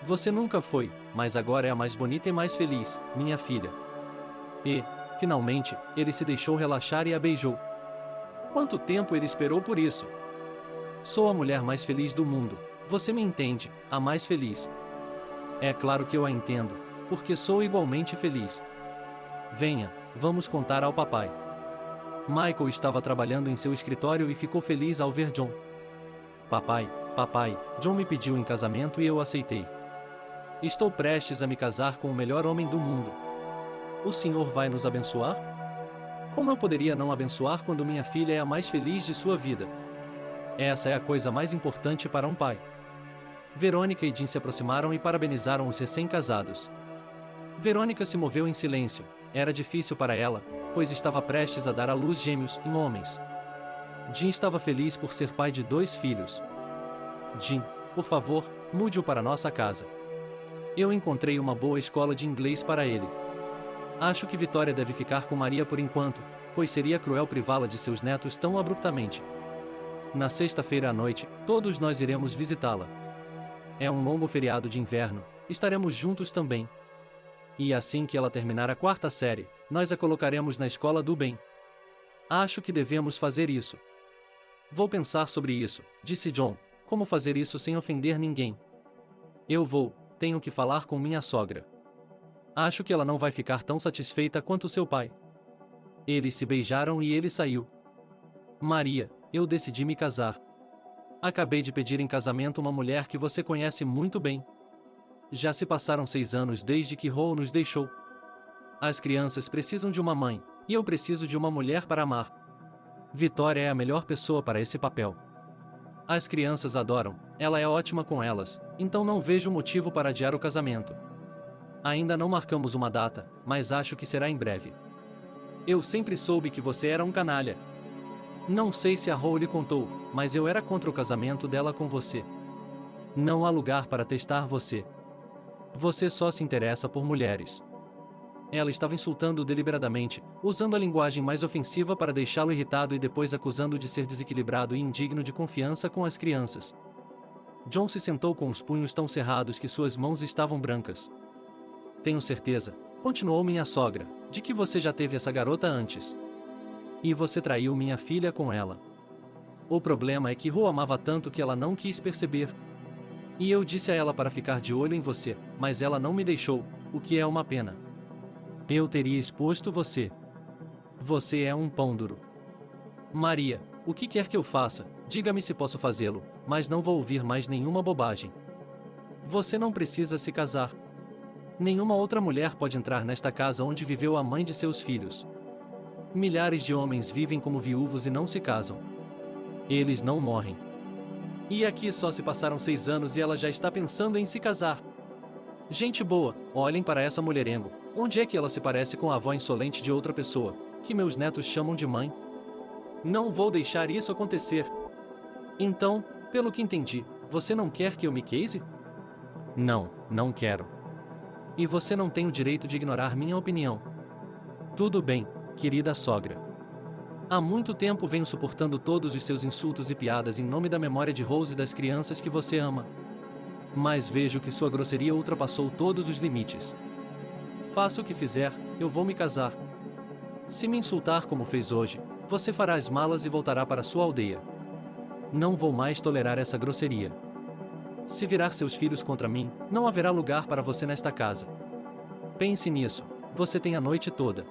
Você nunca foi, mas agora é a mais bonita e mais feliz, minha filha. E, finalmente, ele se deixou relaxar e a beijou. Quanto tempo ele esperou por isso? Sou a mulher mais feliz do mundo, você me entende, a mais feliz. É claro que eu a entendo, porque sou igualmente feliz. Venha, vamos contar ao papai. Michael estava trabalhando em seu escritório e ficou feliz ao ver John. Papai, papai, John me pediu em casamento e eu aceitei. Estou prestes a me casar com o melhor homem do mundo. O senhor vai nos abençoar? Como eu poderia não abençoar quando minha filha é a mais feliz de sua vida? Essa é a coisa mais importante para um pai. Verônica e Jim se aproximaram e parabenizaram os recém-casados. Verônica se moveu em silêncio. Era difícil para ela, pois estava prestes a dar à luz gêmeos, em homens. Jim estava feliz por ser pai de 2 filhos. Jim, por favor, mude-o para nossa casa. Eu encontrei uma boa escola de inglês para ele. Acho que Vitória deve ficar com Maria por enquanto, pois seria cruel privá-la de seus netos tão abruptamente. Na sexta-feira à noite, todos nós iremos visitá-la. É um longo feriado de inverno, estaremos juntos também. E assim que ela terminar a 4ª série, nós a colocaremos na escola do bem. Acho que devemos fazer isso. Vou pensar sobre isso, disse John. Como fazer isso sem ofender ninguém? Tenho que falar com minha sogra. Acho que ela não vai ficar tão satisfeita quanto seu pai. Eles se beijaram e ele saiu. Maria, eu decidi me casar. Acabei de pedir em casamento uma mulher que você conhece muito bem. Já se passaram 6 anos desde que Ro nos deixou. As crianças precisam de uma mãe, e eu preciso de uma mulher para amar. Vitória é a melhor pessoa para esse papel. As crianças adoram, ela é ótima com elas, então não vejo motivo para adiar o casamento. Ainda não marcamos uma data, mas acho que será em breve. Eu sempre soube que você era um canalha. Não sei se a Ro lhe contou, mas eu era contra o casamento dela com você. Não há lugar para testar você. Você só se interessa por mulheres. Ela estava insultando-o deliberadamente, usando a linguagem mais ofensiva para deixá-lo irritado e depois acusando-o de ser desequilibrado e indigno de confiança com as crianças. John se sentou com os punhos tão cerrados que suas mãos estavam brancas. Tenho certeza, continuou minha sogra, de que você já teve essa garota antes. E você traiu minha filha com ela. O problema é que Ro amava tanto que ela não quis perceber. E eu disse a ela para ficar de olho em você, mas ela não me deixou, o que é uma pena. Eu teria exposto você. Você é um pão duro. Maria, o que quer que eu faça, diga-me se posso fazê-lo, mas não vou ouvir mais nenhuma bobagem. Você não precisa se casar. Nenhuma outra mulher pode entrar nesta casa onde viveu a mãe de seus filhos. Milhares de homens vivem como viúvos e não se casam. Eles não morrem. E aqui só se passaram 6 anos e ela já está pensando em se casar. Gente boa, olhem para essa mulherengo. Onde é que ela se parece com a avó insolente de outra pessoa, que meus netos chamam de mãe? Não vou deixar isso acontecer. Então, pelo que entendi, você não quer que eu me case? Não, não quero. E você não tem o direito de ignorar minha opinião. Tudo bem, querida sogra. Há muito tempo venho suportando todos os seus insultos e piadas em nome da memória de Rose e das crianças que você ama. Mas vejo que sua grosseria ultrapassou todos os limites. Faça o que fizer, eu vou me casar. Se me insultar como fez hoje, você fará as malas e voltará para sua aldeia. Não vou mais tolerar essa grosseria. Se virar seus filhos contra mim, não haverá lugar para você nesta casa. Pense nisso, você tem a noite toda.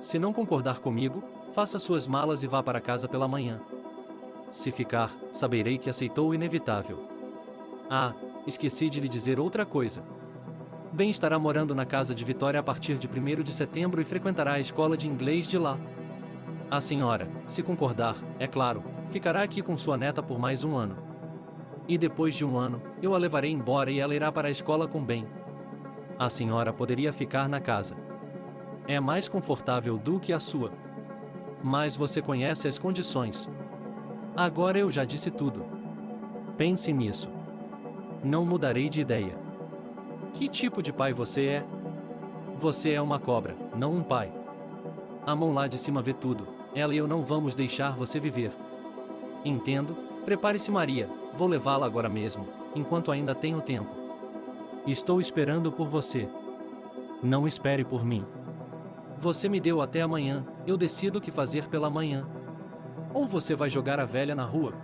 Se não concordar comigo, faça suas malas e vá para casa pela manhã. Se ficar, saberei que aceitou o inevitável. Ah, esqueci de lhe dizer outra coisa. Ben estará morando na casa de Vitória a partir de 1º de setembro e frequentará a escola de inglês de lá. A senhora, se concordar, é claro, ficará aqui com sua neta por mais um ano. E depois de um ano, eu a levarei embora e ela irá para a escola com Ben. A senhora poderia ficar na casa. É mais confortável do que a sua. Mas você conhece as condições. Agora eu já disse tudo. Pense nisso. Não mudarei de ideia. Que tipo de pai você é? Você é uma cobra, não um pai. A mão lá de cima vê tudo. Ela e eu não vamos deixar você viver. Entendo? Prepare-se, Maria. Vou levá-la agora mesmo, enquanto ainda tenho tempo. Estou esperando por você. Não espere por mim. Você me deu até amanhã, eu decido o que fazer pela manhã. Ou você vai jogar a velha na rua.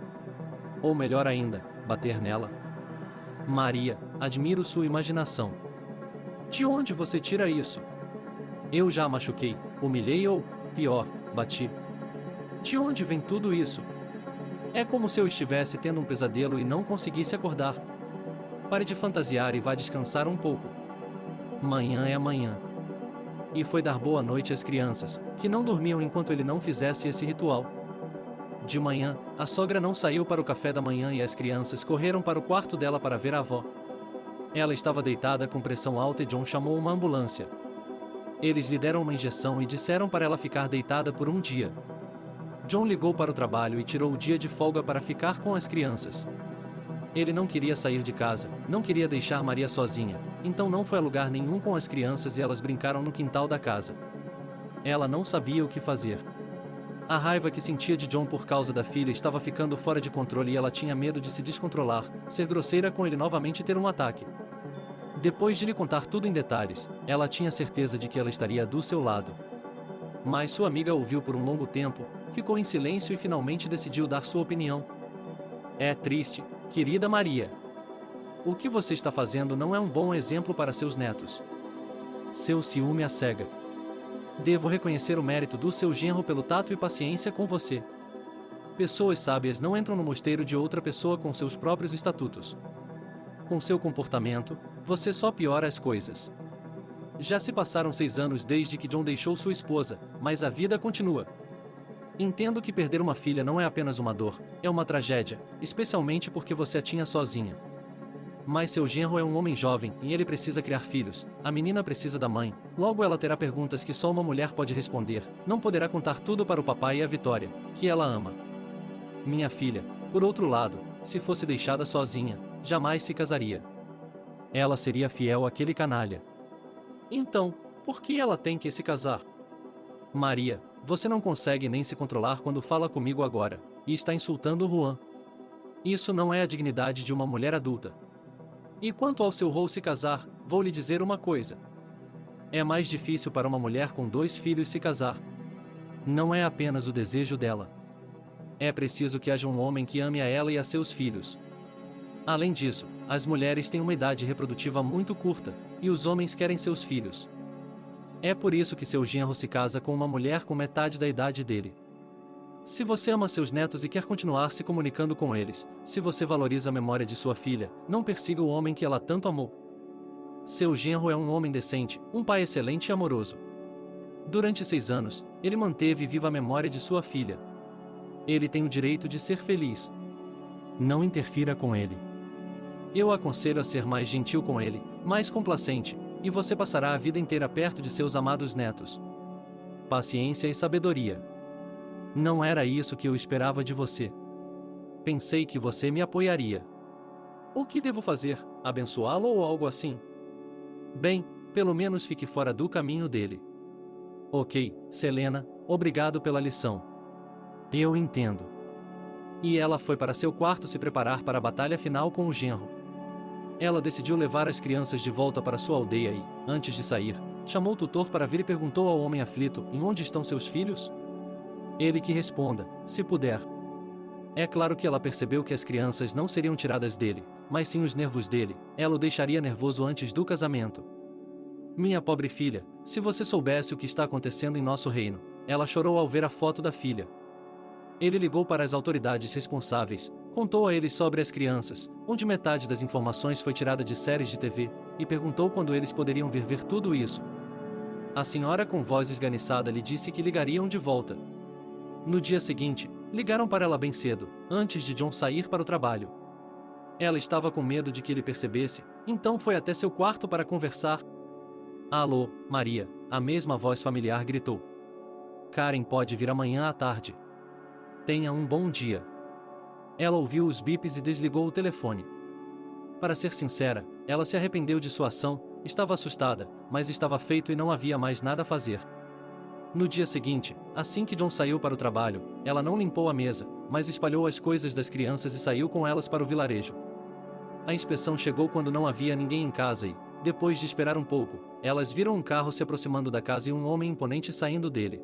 Ou melhor ainda, bater nela. Maria, admiro sua imaginação. De onde você tira isso? Eu já a machuquei, humilhei ou, pior, bati. De onde vem tudo isso? É como se eu estivesse tendo um pesadelo e não conseguisse acordar. Pare de fantasiar e vá descansar um pouco. Manhã é amanhã. E foi dar boa noite às crianças, que não dormiam enquanto ele não fizesse esse ritual. De manhã, a sogra não saiu para o café da manhã e as crianças correram para o quarto dela para ver a avó. Ela estava deitada com pressão alta e John chamou uma ambulância. Eles lhe deram uma injeção e disseram para ela ficar deitada por um dia. John ligou para o trabalho e tirou o dia de folga para ficar com as crianças. Ele não queria sair de casa, não queria deixar Maria sozinha, então não foi a lugar nenhum com as crianças e elas brincaram no quintal da casa. Ela não sabia o que fazer. A raiva que sentia de John por causa da filha estava ficando fora de controle e ela tinha medo de se descontrolar, ser grosseira com ele novamente e ter um ataque. Depois de lhe contar tudo em detalhes, ela tinha certeza de que ela estaria do seu lado. Mas sua amiga ouviu por um longo tempo, ficou em silêncio e finalmente decidiu dar sua opinião. É triste, querida Maria. O que você está fazendo não é um bom exemplo para seus netos. Seu ciúme a cega. Devo reconhecer o mérito do seu genro pelo tato e paciência com você. Pessoas sábias não entram no mosteiro de outra pessoa com seus próprios estatutos. Com seu comportamento, você só piora as coisas. Já se passaram 6 anos desde que John deixou sua esposa, mas a vida continua. Entendo que perder uma filha não é apenas uma dor, é uma tragédia, especialmente porque você a tinha sozinha. Mas seu genro é um homem jovem e ele precisa criar filhos, a menina precisa da mãe, logo ela terá perguntas que só uma mulher pode responder, não poderá contar tudo para o papai e a Vitória, que ela ama. Minha filha, por outro lado, se fosse deixada sozinha, jamais se casaria. Ela seria fiel àquele canalha. Então, por que ela tem que se casar? Maria, você não consegue nem se controlar quando fala comigo agora, e está insultando o Juan. Isso não é a dignidade de uma mulher adulta. E quanto ao seu Rô se casar, vou lhe dizer uma coisa. É mais difícil para uma mulher com 2 filhos se casar. Não é apenas o desejo dela. É preciso que haja um homem que ame a ela e a seus filhos. Além disso, as mulheres têm uma idade reprodutiva muito curta, e os homens querem seus filhos. É por isso que seu genro se casa com uma mulher com metade da idade dele. Se você ama seus netos e quer continuar se comunicando com eles, se você valoriza a memória de sua filha, não persiga o homem que ela tanto amou. Seu genro é um homem decente, um pai excelente e amoroso. Durante 6 anos, ele manteve viva a memória de sua filha. Ele tem o direito de ser feliz. Não interfira com ele. Eu aconselho a ser mais gentil com ele, mais complacente, e você passará a vida inteira perto de seus amados netos. Paciência e sabedoria. Não era isso que eu esperava de você. Pensei que você me apoiaria. O que devo fazer? Abençoá-lo ou algo assim? Bem, pelo menos fique fora do caminho dele. Ok, Selena, obrigado pela lição. Eu entendo. E ela foi para seu quarto se preparar para a batalha final com o genro. Ela decidiu levar as crianças de volta para sua aldeia e, antes de sair, chamou o tutor para vir e perguntou ao homem aflito: "Em onde estão seus filhos?" Ele que responda, se puder. É claro que ela percebeu que as crianças não seriam tiradas dele, mas sim os nervos dele. Ela o deixaria nervoso antes do casamento. "Minha pobre filha, se você soubesse o que está acontecendo em nosso reino." Ela chorou ao ver a foto da filha. Ele ligou para as autoridades responsáveis, contou a eles sobre as crianças, onde metade das informações foi tirada de séries de TV, e perguntou quando eles poderiam vir ver tudo isso. A senhora com voz esganiçada lhe disse que ligariam de volta. No dia seguinte, ligaram para ela bem cedo, antes de John sair para o trabalho. Ela estava com medo de que ele percebesse, então foi até seu quarto para conversar. "Alô, Maria", a mesma voz familiar gritou. "Karen pode vir amanhã à tarde. Tenha um bom dia." Ela ouviu os bips e desligou o telefone. Para ser sincera, ela se arrependeu de sua ação, estava assustada, mas estava feito e não havia mais nada a fazer. No dia seguinte, assim que John saiu para o trabalho, ela não limpou a mesa, mas espalhou as coisas das crianças e saiu com elas para o vilarejo. A inspeção chegou quando não havia ninguém em casa e, depois de esperar um pouco, elas viram um carro se aproximando da casa e um homem imponente saindo dele.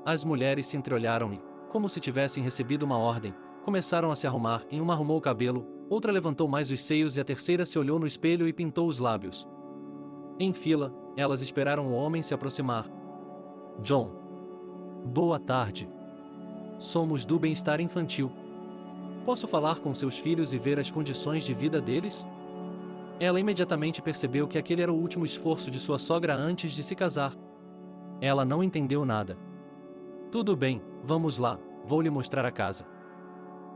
As mulheres se entreolharam e, como se tivessem recebido uma ordem, começaram a se arrumar. Em uma arrumou o cabelo, outra levantou mais os seios e a terceira se olhou no espelho e pintou os lábios. Em fila, elas esperaram o homem se aproximar. "John. Boa tarde. Somos do bem-estar infantil. Posso falar com seus filhos e ver as condições de vida deles?" Ela imediatamente percebeu que aquele era o último esforço de sua sogra antes de se casar. Ela não entendeu nada. "Tudo bem, vamos lá, vou lhe mostrar a casa."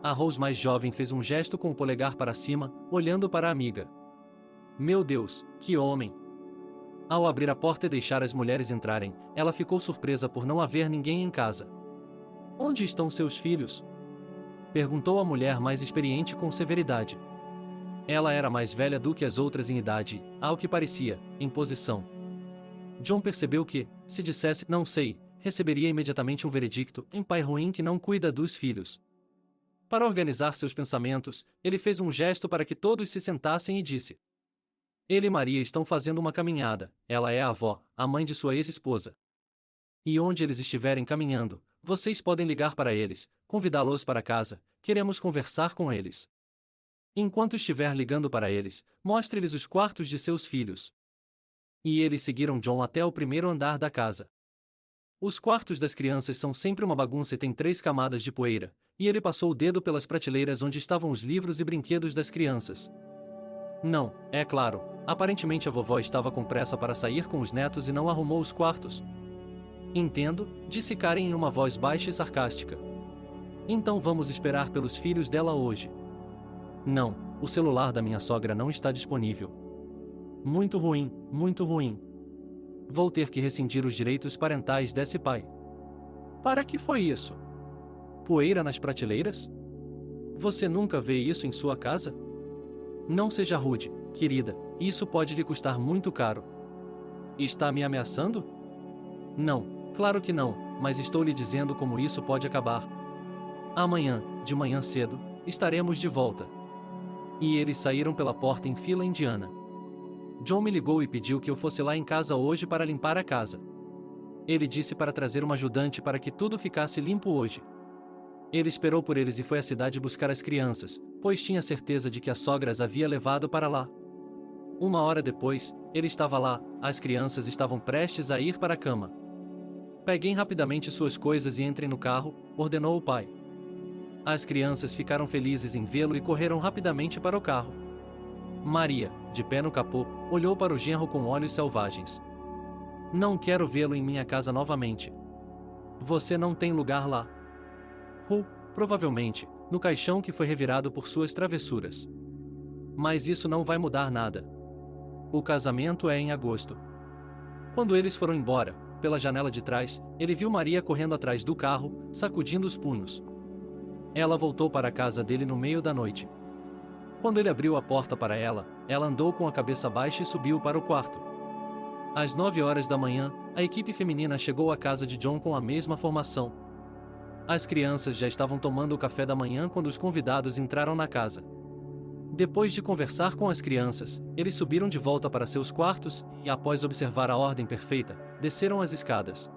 A Rose mais jovem fez um gesto com o polegar para cima, olhando para a amiga. "Meu Deus, que homem!" Ao abrir a porta e deixar as mulheres entrarem, ela ficou surpresa por não haver ninguém em casa. "Onde estão seus filhos?" perguntou a mulher mais experiente com severidade. Ela era mais velha do que as outras em idade, ao que parecia, em posição. John percebeu que, se dissesse "não sei", receberia imediatamente um veredicto: um pai ruim que não cuida dos filhos. Para organizar seus pensamentos, ele fez um gesto para que todos se sentassem e disse: "Ele e Maria estão fazendo uma caminhada. Ela é a avó, a mãe de sua ex-esposa. E onde eles estiverem caminhando, vocês podem ligar para eles, convidá-los para casa, queremos conversar com eles. Enquanto estiver ligando para eles, mostre-lhes os quartos de seus filhos." E eles seguiram John até o primeiro andar da casa. Os quartos das crianças são sempre uma bagunça e têm 3 camadas de poeira, e ele passou o dedo pelas prateleiras onde estavam os livros e brinquedos das crianças. Não, é claro, aparentemente a vovó estava com pressa para sair com os netos e não arrumou os quartos. "Entendo", disse Karen em uma voz baixa e sarcástica. "Então vamos esperar pelos filhos dela hoje." "Não, o celular da minha sogra não está disponível." Muito ruim, muito ruim. Vou ter que rescindir os direitos parentais desse pai." "Para que foi isso? Poeira nas prateleiras? Você nunca vê isso em sua casa?" "Não seja rude, querida, isso pode lhe custar muito caro." "Está me ameaçando?" "Não, claro que não, mas estou lhe dizendo como isso pode acabar. Amanhã, de manhã cedo, estaremos de volta." E eles saíram pela porta em fila indiana. John me ligou e pediu que eu fosse lá em casa hoje para limpar a casa. Ele disse para trazer uma ajudante para que tudo ficasse limpo hoje. Ele esperou por eles e foi à cidade buscar as crianças, pois tinha certeza de que a sogra as havia levado para lá. 1 hora depois, ele estava lá, as crianças estavam prestes a ir para a cama. "Peguem rapidamente suas coisas e entrem no carro", ordenou o pai. As crianças ficaram felizes em vê-lo e correram rapidamente para o carro. Maria, de pé no capô, olhou para o genro com olhos selvagens. "Não quero vê-lo em minha casa novamente. Você não tem lugar lá." Provavelmente, no caixão que foi revirado por suas travessuras. Mas isso não vai mudar nada. O casamento é em agosto. Quando eles foram embora, pela janela de trás, ele viu Maria correndo atrás do carro, sacudindo os punhos. Ela voltou para a casa dele no meio da noite. Quando ele abriu a porta para ela, ela andou com a cabeça baixa e subiu para o quarto. Às 9 horas da manhã, a equipe feminina chegou à casa de John com a mesma formação. As crianças já estavam tomando o café da manhã quando os convidados entraram na casa. Depois de conversar com as crianças, eles subiram de volta para seus quartos e, após observar a ordem perfeita, desceram as escadas.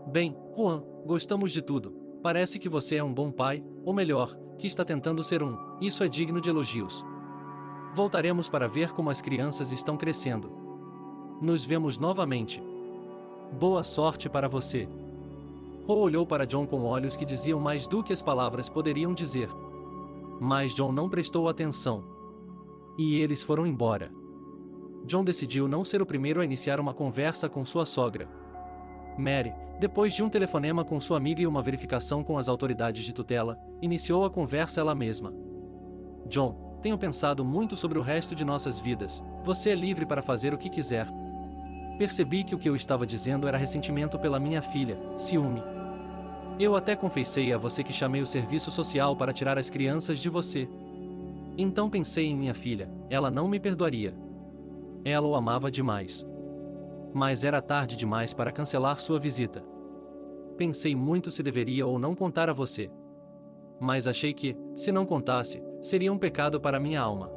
Bem, Juan, gostamos de tudo. Parece que você é um bom pai, ou melhor, que está tentando ser um. Isso é digno de elogios. Voltaremos para ver como as crianças estão crescendo. Nos vemos novamente. Boa sorte para você. Ho olhou para John com olhos que diziam mais do que as palavras poderiam dizer. Mas John não prestou atenção. E eles foram embora. John decidiu não ser o primeiro a iniciar uma conversa com sua sogra. Mary, depois de um telefonema com sua amiga e uma verificação com as autoridades de tutela, iniciou a conversa ela mesma. John, tenho pensado muito sobre o resto de nossas vidas. Você é livre para fazer o que quiser. Percebi que o que eu estava dizendo era ressentimento pela minha filha, ciúme. Eu até confessei a você que chamei o serviço social para tirar as crianças de você. Então pensei em minha filha, ela não me perdoaria. Ela o amava demais. Mas era tarde demais para cancelar sua visita. Pensei muito se deveria ou não contar a você. Mas achei que, se não contasse, seria um pecado para minha alma.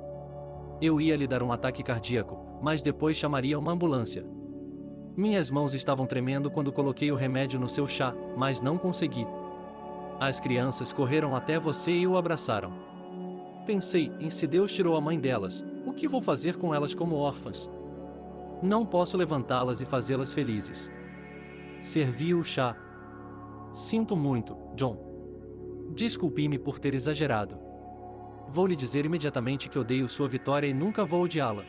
Eu ia lhe dar um ataque cardíaco, mas depois chamaria uma ambulância. Minhas mãos estavam tremendo quando coloquei o remédio no seu chá, mas não consegui. As crianças correram até você e o abraçaram. Pensei em se Deus tirou a mãe delas, o que vou fazer com elas como órfãs? Não posso levantá-las e fazê-las felizes. Servi o chá. Sinto muito, John. Desculpe-me por ter exagerado. Vou lhe dizer imediatamente que odeio sua Vitória e nunca vou odiá-la.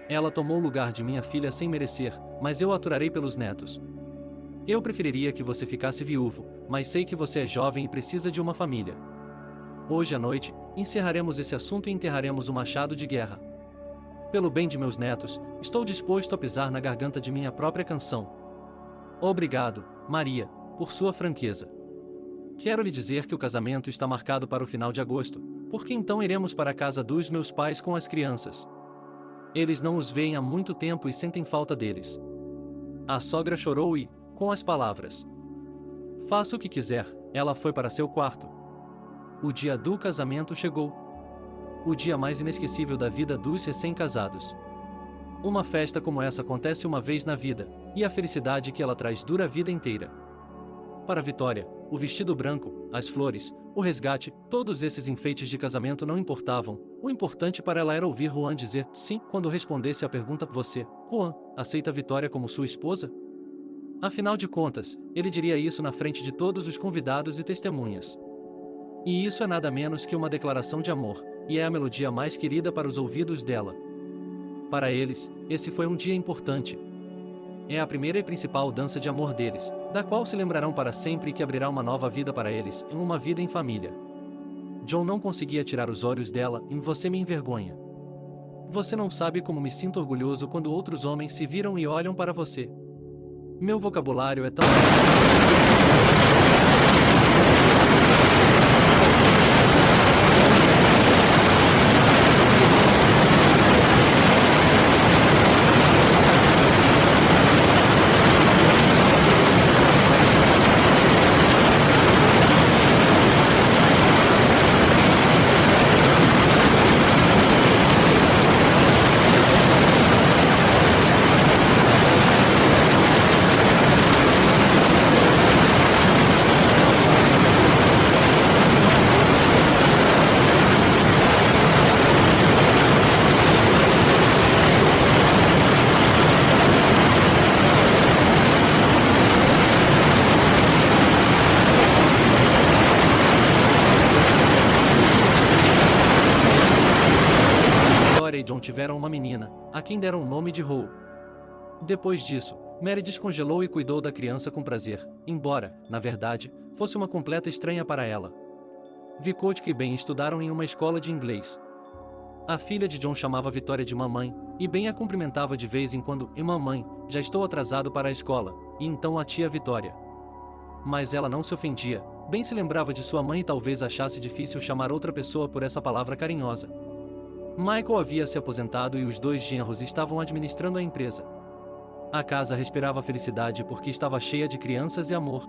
Ela tomou o lugar de minha filha sem merecer, mas eu a aturarei pelos netos. Eu preferiria que você ficasse viúvo, mas sei que você é jovem e precisa de uma família. Hoje à noite, encerraremos esse assunto e enterraremos o machado de guerra. Pelo bem de meus netos, estou disposto a pisar na garganta de minha própria canção. Obrigado, Maria, por sua franqueza. Quero lhe dizer que o casamento está marcado para o final de agosto, porque então iremos para a casa dos meus pais com as crianças. Eles não os veem há muito tempo e sentem falta deles. A sogra chorou e, com as palavras, faça o que quiser, ela foi para seu quarto. O dia do casamento chegou. O dia mais inesquecível da vida dos recém-casados. Uma festa como essa acontece uma vez na vida, e a felicidade que ela traz dura a vida inteira. Para Vitória, o vestido branco, as flores, o resgate, todos esses enfeites de casamento não importavam. O importante para ela era ouvir Juan dizer sim quando respondesse à pergunta: você, Juan, aceita Vitória como sua esposa? Afinal de contas, ele diria isso na frente de todos os convidados e testemunhas. E isso é nada menos que uma declaração de amor, e é a melodia mais querida para os ouvidos dela. Para eles, esse foi um dia importante. É a primeira e principal dança de amor deles, da qual se lembrarão para sempre e que abrirá uma nova vida para eles, uma vida em família. John não conseguia tirar os olhos dela, e você me envergonha. Você não sabe como me sinto orgulhoso quando outros homens se viram e olham para você. Meu vocabulário é tão... e John tiveram uma menina, a quem deram o nome de Ho. Depois disso, Mary descongelou e cuidou da criança com prazer, embora, na verdade, fosse uma completa estranha para ela. Vicot e Ben estudaram em uma escola de inglês. A filha de John chamava Vitória de mamãe, e Ben a cumprimentava de vez em quando: e mamãe, já estou atrasado para a escola, e então a tia Vitória. Mas ela não se ofendia. Ben se lembrava de sua mãe e talvez achasse difícil chamar outra pessoa por essa palavra carinhosa. Michael havia se aposentado e os dois genros estavam administrando a empresa. A casa respirava felicidade porque estava cheia de crianças e amor.